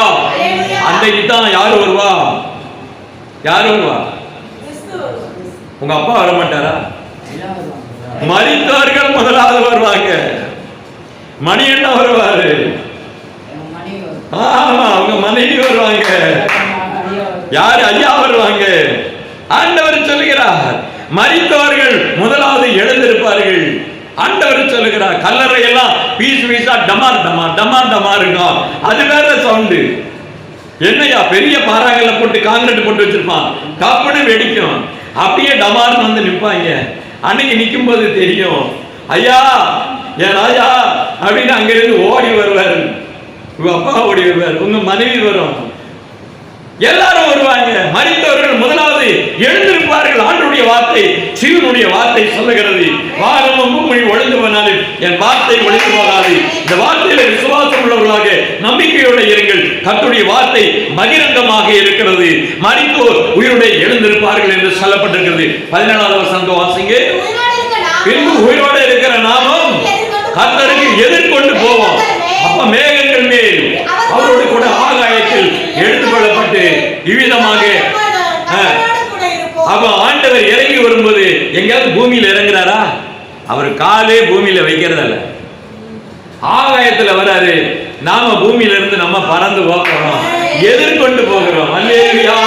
அன்றைக்கு தான் யார் வருவா? யார் வருவா? உங்க அப்பா வர மாட்டாரா? மரித்தவர்கள் முதலாவது வருவாங்க. மணி என்ன வருவாரு? ஆமா, அவங்க மனைவி வருவாங்க. யாரு? ஐயா வருவாங்க. ஆண்டவர் சொல்லுகிறார், மரித்தவர்கள் முதலாவது எழுந்திருப்பார்கள். ஆண்டவர் சொல்லுகிறார், கல்லறை எல்லாம் பீஸ் பீஸா டமார் டமார் டமார் டமார் இருக்கும். அது வேற சவுண்டு. என்னையா பெரிய பாறாங்கல்ல போட்டு காங்கிரீட் போட்டு வச்சிருப்பான், கப்புன்னு வெடிக்கும். அப்படியே டமார்னு வந்து நிற்பாங்க. அன்னைக்கு நிற்கும் போது தெரியும், ஐயா என் ராஜா அப்படின்னு அங்கிருந்து ஓடி வருவார். உங்க அப்பா ஓடி வருவார், உங்க மனைவி வரும், எல்லாரும் வருவாங்க. மரித்தவர்கள் முதலாவது எழுந்திருப்பார்கள். ஆண்டவருடைய வார்த்தை, சீவனுடைய வார்த்தை சொல்லுகிறது, வானமும் பூமியும் ஒழிந்து போனாலும் என் வார்த்தை ஒழிந்து போகாது. இந்த வார்த்தையில விசுவாசம் உள்ளவர்களாக நம்பிக்கையோடு இருங்கள். கர்த்தருடைய வார்த்தை பகிரங்கமாக இருக்கிறது. மரித்தோர் உயிருடைய எழுந்திருப்பார்கள் என்று சொல்லப்பட்டிருக்கிறது. 17வது வசனத்தை வாசிங்க. பின்பு உயிரோடு இருக்கிற நாமும் கர்த்தருக்கு எதிர்கொண்டு போவோம். அப்ப மேகங்கள் மேல் அவரோடு கூட ஆகாயத்தில் எடுத்துக்கொள்ளப்பட்டு இவ்விதமாக அப்ப ஆண்டவர் இறங்கி வரும்போது எங்கேயாவது பூமியில இறங்குறாரா? அவர் காலே பூமியில வைக்கிறதல்ல, ஆகாயத்துல வராரு. நாம பூமியில இருந்து நம்ம பறந்து போகிறோம், எதிர்கொண்டு போகிறோம். அல்லேலூயா.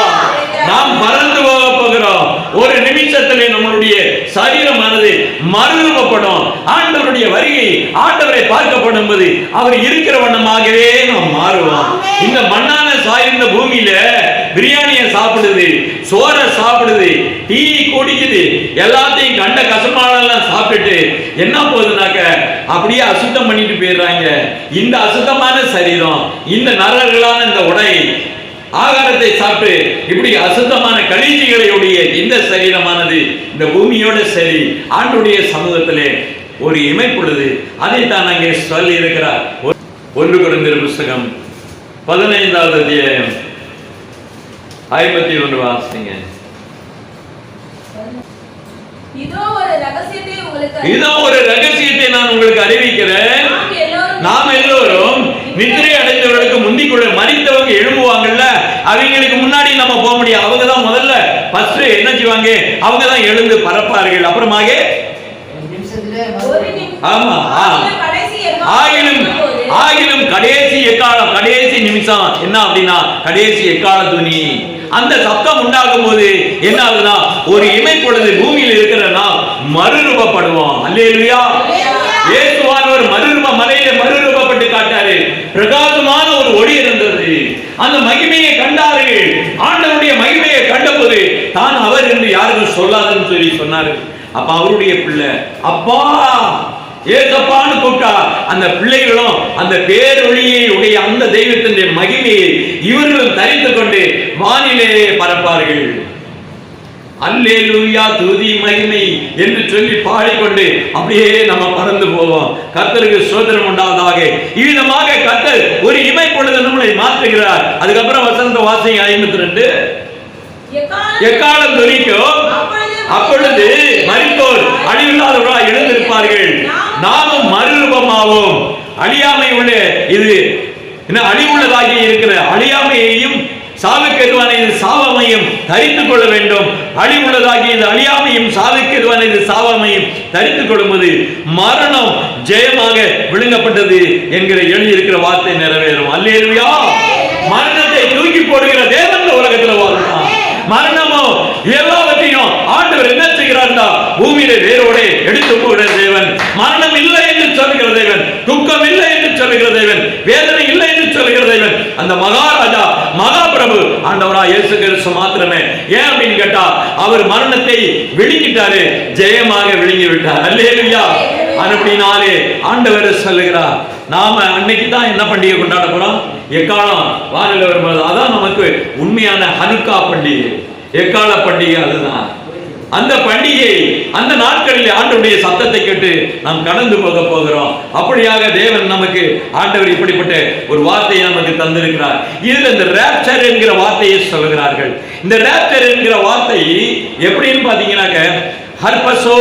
நாம் பறந்து போக போகிறோம். ஒரு நிமிஷத்திலே நம்மளுடைய சரீரமானது மறுரூபப்படும். ஆண்டவருடைய வருகை, ஆண்டவரை பார்க்கப்படும் போது அவர் இருக்கிற வண்ணமாகவே நாம் மாறுவோம். இந்த மண்ணான சாய்ந்த பூமியில பிரியாணியை சாப்பிடுது, சோறை சாப்பிடுது, டீ குடிக்குது, எல்லாத்தையும் கண்ட கசமானெல்லாம் சாப்பிட்டுட்டு என்ன போகுதுனாக்க அப்படியே அசுத்தம் பண்ணிட்டு போயிடுறாங்க. இந்த அசுத்தமான சரீரம், இந்த நரர்களான இந்த உடை, ஆகாரத்தை சாப்பிட்டு இப்படி அசுத்தமான கழிவுகளையுடைய இந்த சரீரமானது இந்த பூமியோட சரி ஆண்டுடைய சமூகத்திலே ஒரு இமைப்பொழுது அதைத்தான் அங்கே சொல்லி இருக்கிறார். 1 கொரிந்தியர் புத்தகம் 15வது அத்தியாயம் 51 வாசிங்க. இதோ ஒரு ரகசியத்தை நான் உங்களுக்கு அறிவிக்கிறேன். நாம் எல்லோரும் நித்திரை அடைந்தவர்களுக்கு முந்திக்குள்ள மரித்தவங்க எழும்புவாங்கல்ல, அவங்களுக்கு முன்னாடி நம்ம போக முடியாது. அவங்க தான் முதல்ல ஃபர்ஸ்ட் என்ன செய்வாங்க? அவங்க தான் எழுந்து பறப்பார்கள். அப்புறமாக ஆமா ஆகிலும் கடைசி எக்காலம், கடைசி நிமிஷம் என்ன அப்படின்னா கடைசி எக்கால துணி. அந்த சத்தம் உண்டாகும் போது என்ன ஆகுதுன்னா ஒரு இமைப்பொழுது பூமியில் இருக்கிற நாம் மறுரூபப்படுவோம். அல்லேலூயா. இயேசுவானவர் மறுரூப மலையில மறுரூபப்பட்டு காட்டாரு. பிரகாசமான ஒரு ஒளி இருந்தது. அந்த மகிமையை கண்டார்கள். ஆண்டவருடைய மகிமையை கண்டபோது தான் அவர் என்று யாருக்கும் சொல்லாதுன்னு சொல்லி சொன்னாரு. அப்ப அவருடைய பிள்ளை அப்பா ஏசப்பான்னு கூப்பிட்டா அந்த பிள்ளைகளும் அந்த பேரொழியை உடைய அந்த தெய்வத்தின் மகிமையை இவர்களும் தரித்து கொண்டு வானிலே பறப்பார்கள். அல்லேலூயா, துதி மகிமை என்று சொல்லி பாடிக்கொண்டு அப்படியே நம்ம பறந்து போவோம். கர்த்தருக்கு ஸ்தோத்திரம் உண்டாவதாக. இவ்விதமாக கர்த்தர் ஒரு இமை பொழுது நம்மளை மாற்றுகிறார். அதுக்கப்புறம் வசனத்தை வாசிங்க 52. எக்காலம் துணிக்கும், அப்பொழுது மரித்தோர் அழிவில்லாதவர்களாய் எழுந்திருப்பார்கள். நாமும் மறுரூபமாவோம். அழியாமை உள்ள இது என்ன அழிவுள்ளதாகி இருக்கிற அழியாமையையும் சாவுக்கு எதுவான இது சாவமையும் தரித்துக் கொள்ள வேண்டும். அழிவுள்ளதாகி இது அழியாமையும் சாவுக்கு எதுவான இது சாவமையும் தரித்துக் கொள்ளும்போது மரணம் ஜெயமாக விழுங்கப்பட்டது என்கிற எழுதியிருக்கிற வார்த்தை நிறைவேறும். அல்லேலூயா. மரணத்தை தூக்கி போடுகிற தேவன் உலகத்தில் வாழ்ந்தான். மரணமோ எல்லாவற்றையும் ஆண்டவர் என்ன செய்கிறார்னா பூமியில வேரோட எடுத்து போகிற தேவன். மரணம் இல்லை என்று சொல்லுகிற தேவன், துக்கம் இல்லை என்று சொல்லுகிற தேவன், வேதனை இல்லை என்று சொல்லுகிற தேவன். அந்த மகாராஜா மகாபிரபு ஆண்டவரா இயேசு கிறிஸ்து மாத்திரமே. ஏன் அப்படின்னு கேட்டா அவர் மரணத்தை விழுங்கிட்டாரு, ஜெயமாக விழுங்கி விட்டார். அல்லேலூயா. அப்படினாலே ஆண்டவர் சொல்லுகிறார், நாம அன்னைக்கு தான் என்ன பண்டிகை கொண்டாட போறோம்? எக்காலம் வானிலை வரும்போது. அதான் நமக்கு உண்மையான ஹனுக்கா பண்டிகை, எக்கால பண்டிகை. அதுதான் அந்த பண்டிகை. அந்த நாட்களில் ஆண்டவருடைய சத்தத்தை கேட்டு நாம் கடந்து போக போகிறோம். அப்படியாக தேவன் நமக்கு, ஆண்டவர் இப்படிப்பட்ட ஒரு வார்த்தையை நமக்கு தந்திருக்கிறார். இதுல இந்த ராப்சர் என்கிற வார்த்தையை சொல்கிறார்கள். இந்த ராப்சர் என்கிற வார்த்தை எப்படின்னு பாத்தீங்கன்னாக்க, ஹர்பசோ,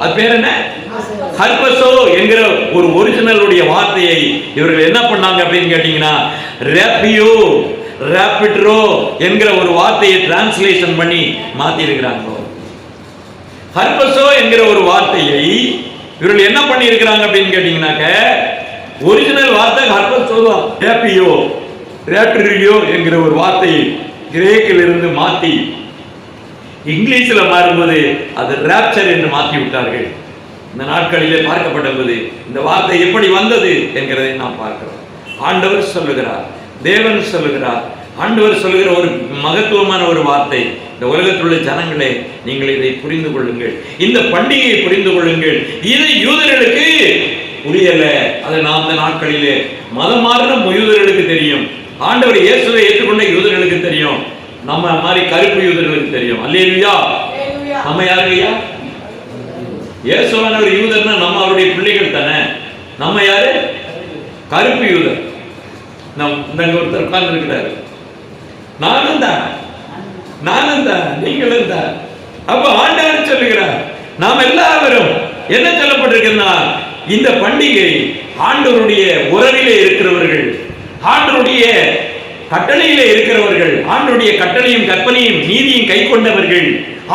அது பேர் என்ன? ஹர்பசோ என்கிற ஒரு ஒரிஜினலுடைய வார்த்தையை இவர்கள் என்ன பண்ணாங்க அப்படின்னு கேட்டீங்கன்னா, ரேப்பியோ, ராபிட்ரோ என்கிற ஒரு வார்த்தையை டிரான்ஸ்லேஷன் பண்ணி மாத்தி இருக்கிறாங்க. ஹர்பசோ என்கிற ஒரு வார்த்தையை இவர்கள் என்ன பண்ணி இருக்கிறாங்க அப்படின்னு கேட்டீங்கன்னாக்க, ஒரிஜினல் வார்த்தை ஹர்பசோ தான். ரேப்பியோ, ராபிட்ரியோ என்கிற ஒரு வார்த்தையை கிரேக்கில் இருந்து மாத்தி இங்கிலீஷில் மாறும்போது அது ராப்சர் என்று மாற்றி விட்டார்கள். இந்த நாட்களிலே பார்க்கப்பட்டபோது இந்த வார்த்தை எப்படி வந்தது என்கிறதை நாம் பார்க்கிறோம். ஆண்டவர் சொல்லுகிறார், தேவன் சொல்லுகிறார், ஆண்டவர் சொல்லுகிற ஒரு மகத்துவமான ஒரு வார்த்தை. இந்த உலகத்தில் உள்ள ஜனங்களே, நீங்கள் இதை புரிந்து கொள்ளுங்கள், இந்த பண்டிகையை புரிந்து கொள்ளுங்கள். இது யூதர்களுக்கு புரியல. அது நாம் இந்த நாட்களிலே மதம் மாறின யூதர்களுக்கு தெரியும், ஆண்டவர் இயேசுவை ஏற்றுக்கொண்ட யூதர்களுக்கு தெரியும், நம்ம மாதிரி கருப்பு யூதர்களுக்கு தெரியும். அல்லேலூயா. நம்ம யாருங்கய்யா? இயேசுவான ஒரு யூதர்னா நம்ம அவருடைய பிள்ளைகள் தானே. நம்ம யாரு? கருப்பு யூதர். நம் ஒருத்தர் உட்கார்ந்து இருக்கிறாரு, நானும் தான், நீங்களும் தான். அப்ப ஆண்டவர் சொல்லுகிறார், நாம் எல்லாரும் என்ன சொல்லப்பட்டிருக்கிறா, இந்த பண்டிகை ஆண்டவருடைய உறவிலே இருக்கிறவர்கள், ஆண்டவருடைய கட்டளையிலே இருக்கிறவர்கள், ஆண்டவருடைய கட்டளையும் கற்பனையும் நீதியும் கை கொண்டவர்கள்,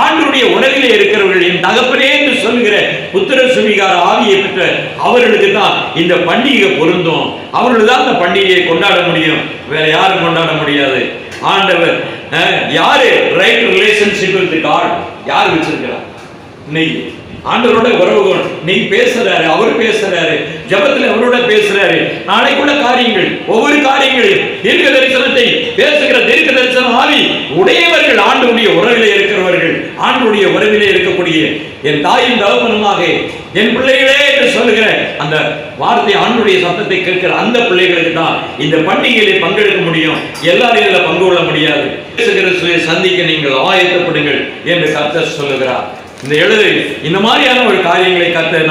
ஆண்டவருடைய உறவிலே இருக்கிறவர்கள், என் தகப்பனே என்று சொல்லுகிற புத்திர சுவிகார ஆவியை பெற்ற அவர்களுக்கு தான் இந்த பண்டிகை பொருந்தும். அவர்கள் தான் இந்த பண்டிகையை கொண்டாட முடியும், வேற யாரும் கொண்டாட முடியாது. ஆண்டவர் யாரு ரைட் ரிலேஷன்ஷிப் வித் காட் யார் வச்சிருக்கிறார்? நீ ஆண்டவரோட உறவு, நீ பேசுறாரு, அவர் பேசுறாரு, ஜபத்துல அவரோட பேசுறாரு. நாளைக்குள்ள காரியங்கள், ஒவ்வொரு காரியங்களையும் தீர்க்க தரிசனத்தை பேசுகிற தீர்க்க தரிசன ஆவி உடையவர்கள், ஆண்டவருடைய உறவிலே இருக்கிறவர்கள், ஆண்டவருடைய உறவிலே இருக்கக்கூடிய என் தாயின் தகப்பனுமாக என் பிள்ளைகளே என்று சொல்லுகிற அந்த வார்த்தை, ஆண்டவருடைய சத்தத்தை கேட்கிற அந்த பிள்ளைகளுக்கு தான் இந்த பண்டிகையிலே பங்கெடுக்க முடியும். எல்லாரும் இதில் பங்கு கொள்ள முடியாது. சந்திக்க நீங்கள் ஆயத்தப்படுங்கள் என்று கர்த்தர் சொல்லுகிறார். இந்த இந்த மாதிரியான ஒரு காரியங்களை கர்த்தர்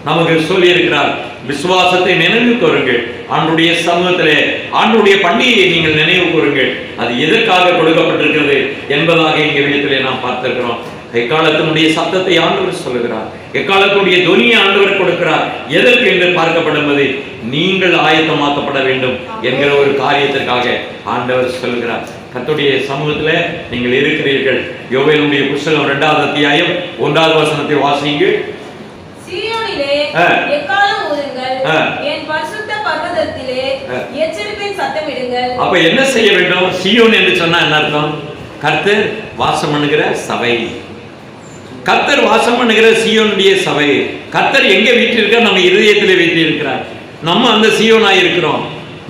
நமக்கு சொல்லி இருக்கிறார். விசுவாசத்தை நினைவு கூறுங்கள், ஆண்டுடைய சமூகத்திலே ஆண்டுடைய பண்டிகையை நீங்கள் நினைவு கூறுங்கள். அது எதற்காக கொடுக்கப்பட்டிருக்கிறது என்பதாக இங்கே வீட்டிலே நாம் பார்த்திருக்கிறோம். எக்காலத்தினுடைய சத்தத்தை ஆண்டவர் சொல்லுகிறார், எக்காலத்தினுடைய துணியை ஆண்டவர் கொடுக்கிறார். எதற்கு என்று பார்க்கப்படும்போது நீங்கள் ஆயத்தமாக்கப்பட வேண்டும் என்கிற ஒரு காரியத்திற்காக ஆண்டவர் சொல்லுகிறார். கர்த்தருடைய சமூகத்துல நீங்கள் இருக்கிறீர்கள். யோவேலுடைய புத்தகம் 2வது அத்தியாயம் 1வது வசனத்தை வாசிங்க. சீயோனிலே எக்காளம் ஊதுங்கள், என் பரிசுத்த பர்வதத்திலே எச்சரிப்பின் சத்தமிடுங்கள். அப்ப என்ன செய்ய வேண்டும்? சீயோன் என்று சொன்னா என்ன அர்த்தம்? கர்த்தர் வாசம் பண்ணுகிற சபை. கர்த்தர் வாசம் பண்ணுகிற சீயோனுடைய சபை. கர்த்தர் எங்க வீற்றிருக்கார்? நம்ம இருதயத்திலே வீற்றிருக்கிறார். நம்ம அந்த சீயோனாய் இருக்கிறோம்.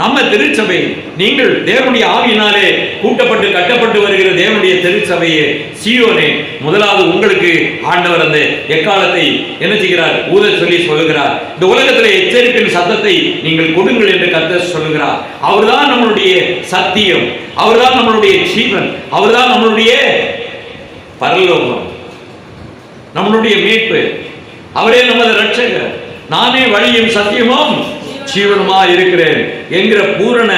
நம்ம திருச்சபை. நீங்கள் தேவனுடைய ஆவியினாலே கூட்டப்பட்டு கட்டப்பட்டு வருகிற தேவனுடைய திருச்சபையே, சீயோனே, முதலாவது உங்களுக்கு ஆண்டவர் அந்த எக்காலத்தை என்ன செய்கிறார்? ஊத சொல்லி சொல்லுகிறார். இந்த உலகத்திலே எச்சரிப்பின் சத்தத்தை நீங்கள் கொடுங்கள் என்று கர்த்தர் சொல்லுகிறார். அவர்தான் நம்மளுடைய சத்தியம், அவர்தான் நம்மளுடைய ஜீவன், அவர்தான் நம்மளுடைய பரலோகம், நம்மளுடைய மீட்பு. அவரே நமது ரட்சகர். நானே வழியும் சத்தியமும் ஜீவனுமா இருக்கிறேன் என்கிற பூரண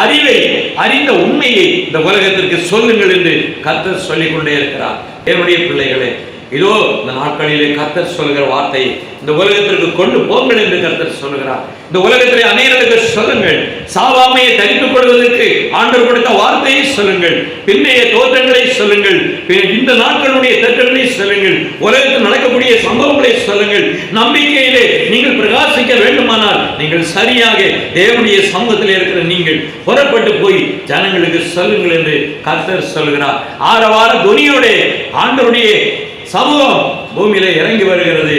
அறிவை, அறிந்த உண்மையை இந்த உலகத்திற்கு சொல்லுங்கள் என்று கர்த்தர் சொல்லிக் கொண்டே இருக்கிறார். என்னுடைய பிள்ளைகளே, இதோ இந்த நாட்களிலே கர்த்தர் சொல்லுகிற வார்த்தை இந்த உலகத்திற்கு கொண்டு போங்கள் என்று கர்த்தர் சொல்லுகிறார். இந்த உலகத்திலே அநேகருக்கு சொல்லுங்கள், சாவாமையை தரித்துக் கொள்வதற்கு ஆண்டவர் கொடுத்த வார்த்தையை சொல்லுங்கள், பின்னைய தோற்றங்களை சொல்லுங்கள், இந்த நாட்களுடைய திட்டங்களை சொல்லுங்கள், உலகத்தில் நடக்கக்கூடிய சம்பவங்களை சொல்லுங்கள். நம்பிக்கையிலே நீங்கள் பிரகாசிக்க வேண்டுமானால் நீங்கள் சரியாக தேவனுடைய சமூகத்தில் இருக்கிற நீங்கள் புறப்பட்டு போய் ஜனங்களுக்கு சொல்லுங்கள் என்று கர்த்தர் சொல்லுகிறார். ஆரவார துணியோட ஆண்டவருடைய சமூகம் பூமியிலே இறங்கி வருகிறது.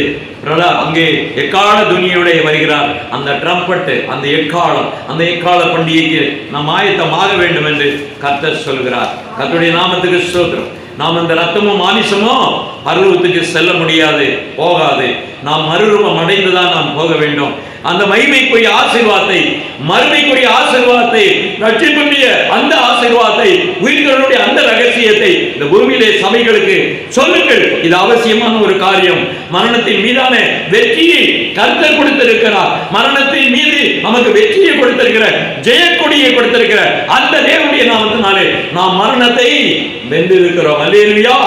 அங்கே எக்கால துனியோட வருகிறார். அந்த ட்ரம்பட், அந்த எக்காலம், அந்த எக்கால பண்டிகைக்கு நாம் ஆயத்தமாக வேண்டும் என்று கர்த்தர் சொல்கிறார். கர்த்தருடைய நாமத்துக்கு ஸ்தோத்திரம். நாம் இந்த ரத்தமும் மாமிசமும் பரலோகத்துக்கு செல்ல முடியாது, போகாது. நாம் மறுரூபம் அடைந்துதான் நாம் போக வேண்டும். அந்த மகிமைக்குரிய ஆசீர்வாதத்தை, மறுமைக்குரிய ஆசீர்வாதத்தை, ரட்சிப்புடைய அந்த ஆசீர்வாதத்தை, உயிர்களுடைய அந்த ரகசியத்தை இந்த பூமியிலே சபைகளுக்கு சொல்லுங்கள். இது அவசியமான ஒரு காரியம். மரணத்தின் மீதான வெற்றியை கர்த்தர் கொடுத்திருக்கிறார். மரணத்தின் மீது நமக்கு வெற்றியை கொடுத்திருக்கிற, ஜெயக்கொடியை கொடுத்திருக்கிற அந்த தேவனுடைய நாமத்தினாலே நாம் மரணத்தை வென்றிருக்கிறோம். அல்லேலூயா.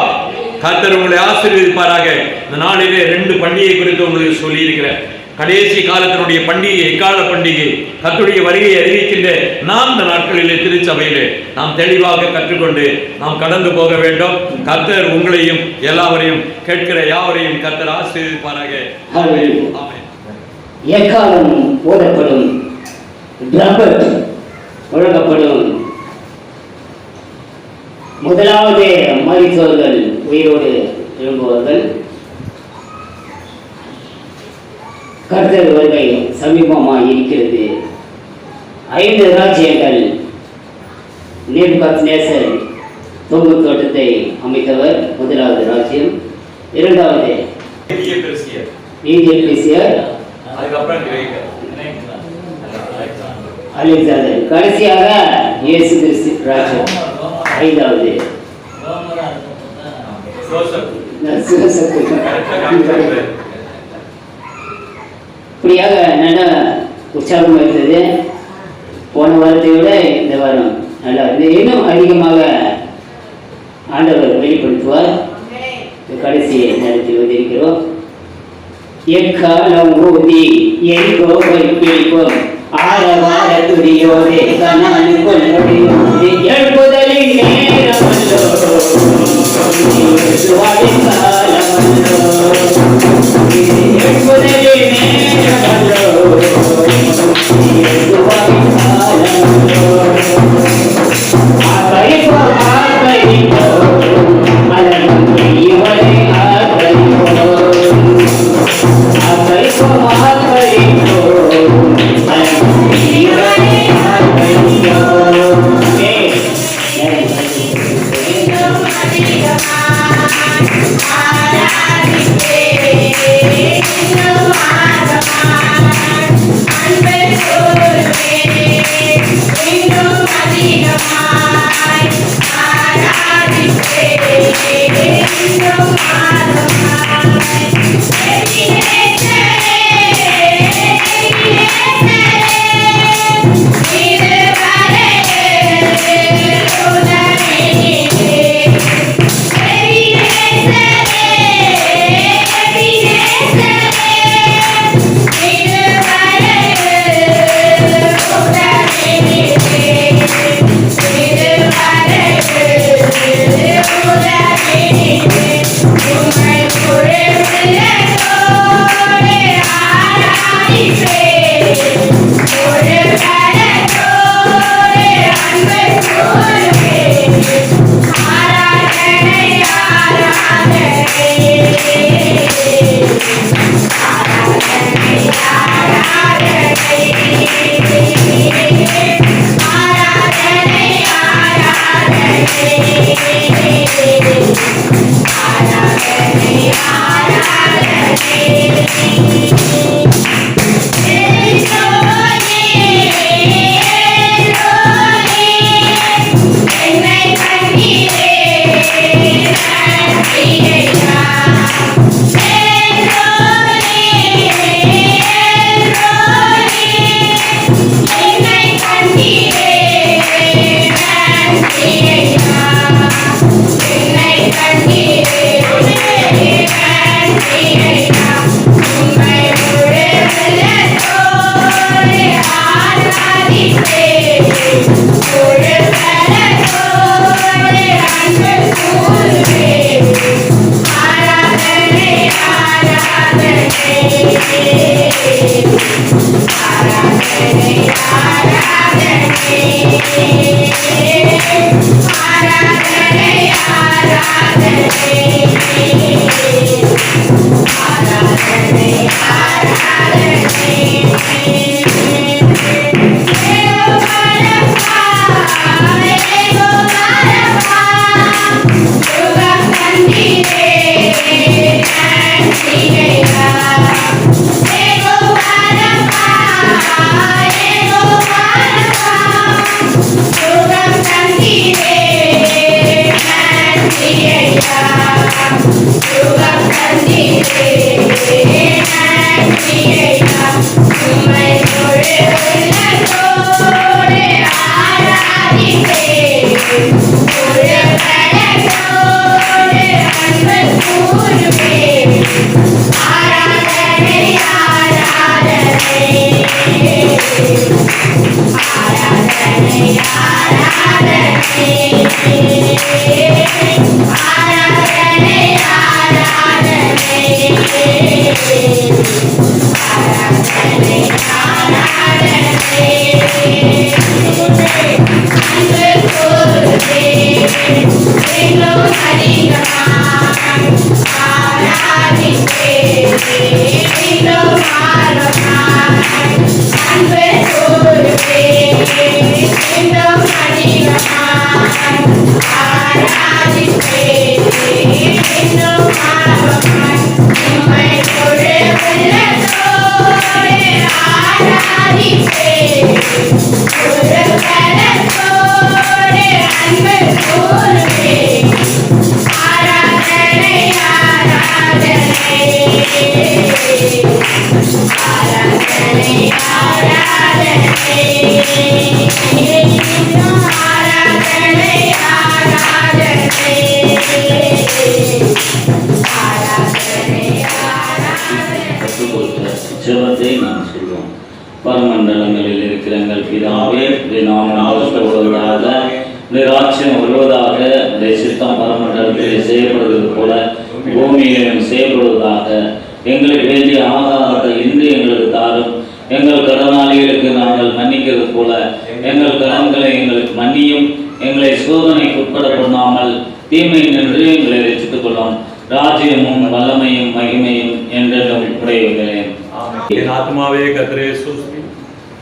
கர்த்தர் உங்களை ஆசீர்வதிப்பாராக. இந்த நாளிலே 2 பண்டிகை குறித்து உங்களுக்கு சொல்லி இருக்கிறேன். கடைசி காலத்தினுடைய பண்டிகை, எக்கால பண்டிகை, கர்த்தருடைய வருகையை அறிவிக்கின்ற நாம் இந்த நாட்களிலே திருச்சபையிலே நாம் தெளிவாக கற்றுக்கொண்டு நாம் கடந்து போக வேண்டும். கர்த்தர் உங்களையும் எல்லாவரையும் கேட்கிற யாவரையும் கர்த்தர் ஆசீர்வதிப்பாராக. ஆமென். எக்காலம் ஓதப்படும், ட்ரம்பட் முழங்கப்படும். முதலாவது மரித்தோர்கள் உயிரோடு எழும்புவார்கள். கர்த்தர் வருகை சமீபமாக இருக்கிறது. 5 ராஜ்யங்கள். நேபுகாத்நேசர் தொங்கு தோட்டத்தை அமைத்தவர் முதலாவது ராஜ்யம். இரண்டாவது மீதிய பெர்சியர், அலெக்சாண்டர், கடைசியாக இயேசு கிறிஸ்து ராஜ்யம். 5வது இப்படியாக நல்ல உற்சாகமாக இருந்தது. போன வாரத்தை விட இந்த வாரம் நல்லா இருந்தது. இன்னும் அதிகமாக ஆண்டவர் வெளிப்படுத்துவார். கடைசி நேரத்தில் வந்திருக்கிறோம். எக்காலம் ஊதி எரிகோவை பிடிப்போம், ஆரவார துடியோதே கனானு கொள்ளோதே, எழுப்புதலின் நேரமல்லோ, சுவாலின் காலமல்லோ, எழுப்புதலின் நேரமல்லோ, சுவாலின் காலமல்லோ. ஆகரிப்போ ஆகரிப்போ அலமந்து இவரை ஆகரிப்போ, ஆகரிப்போ ஆகரிப்போ அலமந்து இவரை ஆகரிப்போ. ஜெபத்தை நாம் சொல்வோம். பரமண்டலங்களில் இருக்கிற எங்கள் பிதாவே, உம்முடைய நாமம் ஆசீர்வதிக்கப்படுவதாக, உம்முடைய ராஜ்யம் வருவதாக, உம்முடைய சித்தம் பரமண்டலத்தில் செய்யப்படுவது போல பூமியிலும் செய்யப்படுவதாக. எங்களுக்கு வேண்டிய ஆகாரத்தை இன்று எங்களுக்கு தாரும். எங்கள் கடனாளிகளுக்கு நாங்கள் மன்னிக்கிறது போல எங்கள் கடன்களை எங்களுக்கு மன்னியும். எங்களை சோதனைக்கு உட்பட பண்ணாமல் தீமை நின்று எங்களை ரட்சித்துக் கொள்ளும். ராஜ்யமும் வல்லமையும் மகிமையும் என்றென்றும் உடையவர்களேன். என் ஆத்மாவே கர்த்தரை ஸ்தோத்திரி,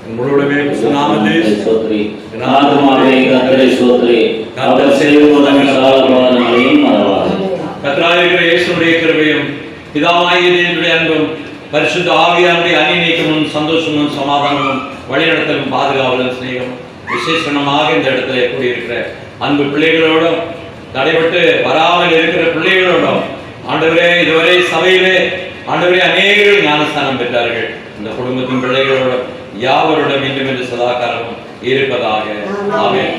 உங்களுடைய நாமத்தை ஸ்தோத்திரி. என் ஆத்மாவே கர்த்தரை ஸ்தோத்திரி, அவர் செய்த சாலபாதங்களையும் மறவாதே. கர்த்தராகிய இருக்கிற இயேசுவுடைய கிருபையும் பிதாவாகிய தேவனுடைய அன்பும் பரிசுத்த ஆவியானுடைய அநீதிக்கும் சந்தோஷமும் சமாதானமும் வழிநடத்தலும் பாதுகாவலும் சிநேகமும் விசேஷமாக இந்த இடத்துல கூடியிருக்கிற அன்பு பிள்ளைகளோடும் தடைபட்டு வராமல் இருக்கிற பிள்ளைகளோடும் ஆண்டவரே, இதுவரை சபையிலே ஆண்டவரே அநேகர்கள் ஞானஸ்தானம் பெற்றார்கள். இந்த குடும்பத்தின் பிள்ளைகளோடும் யாவரோடும் மீண்டும் என்று சதாகாலமும் இருப்பதாக. ஆமென்.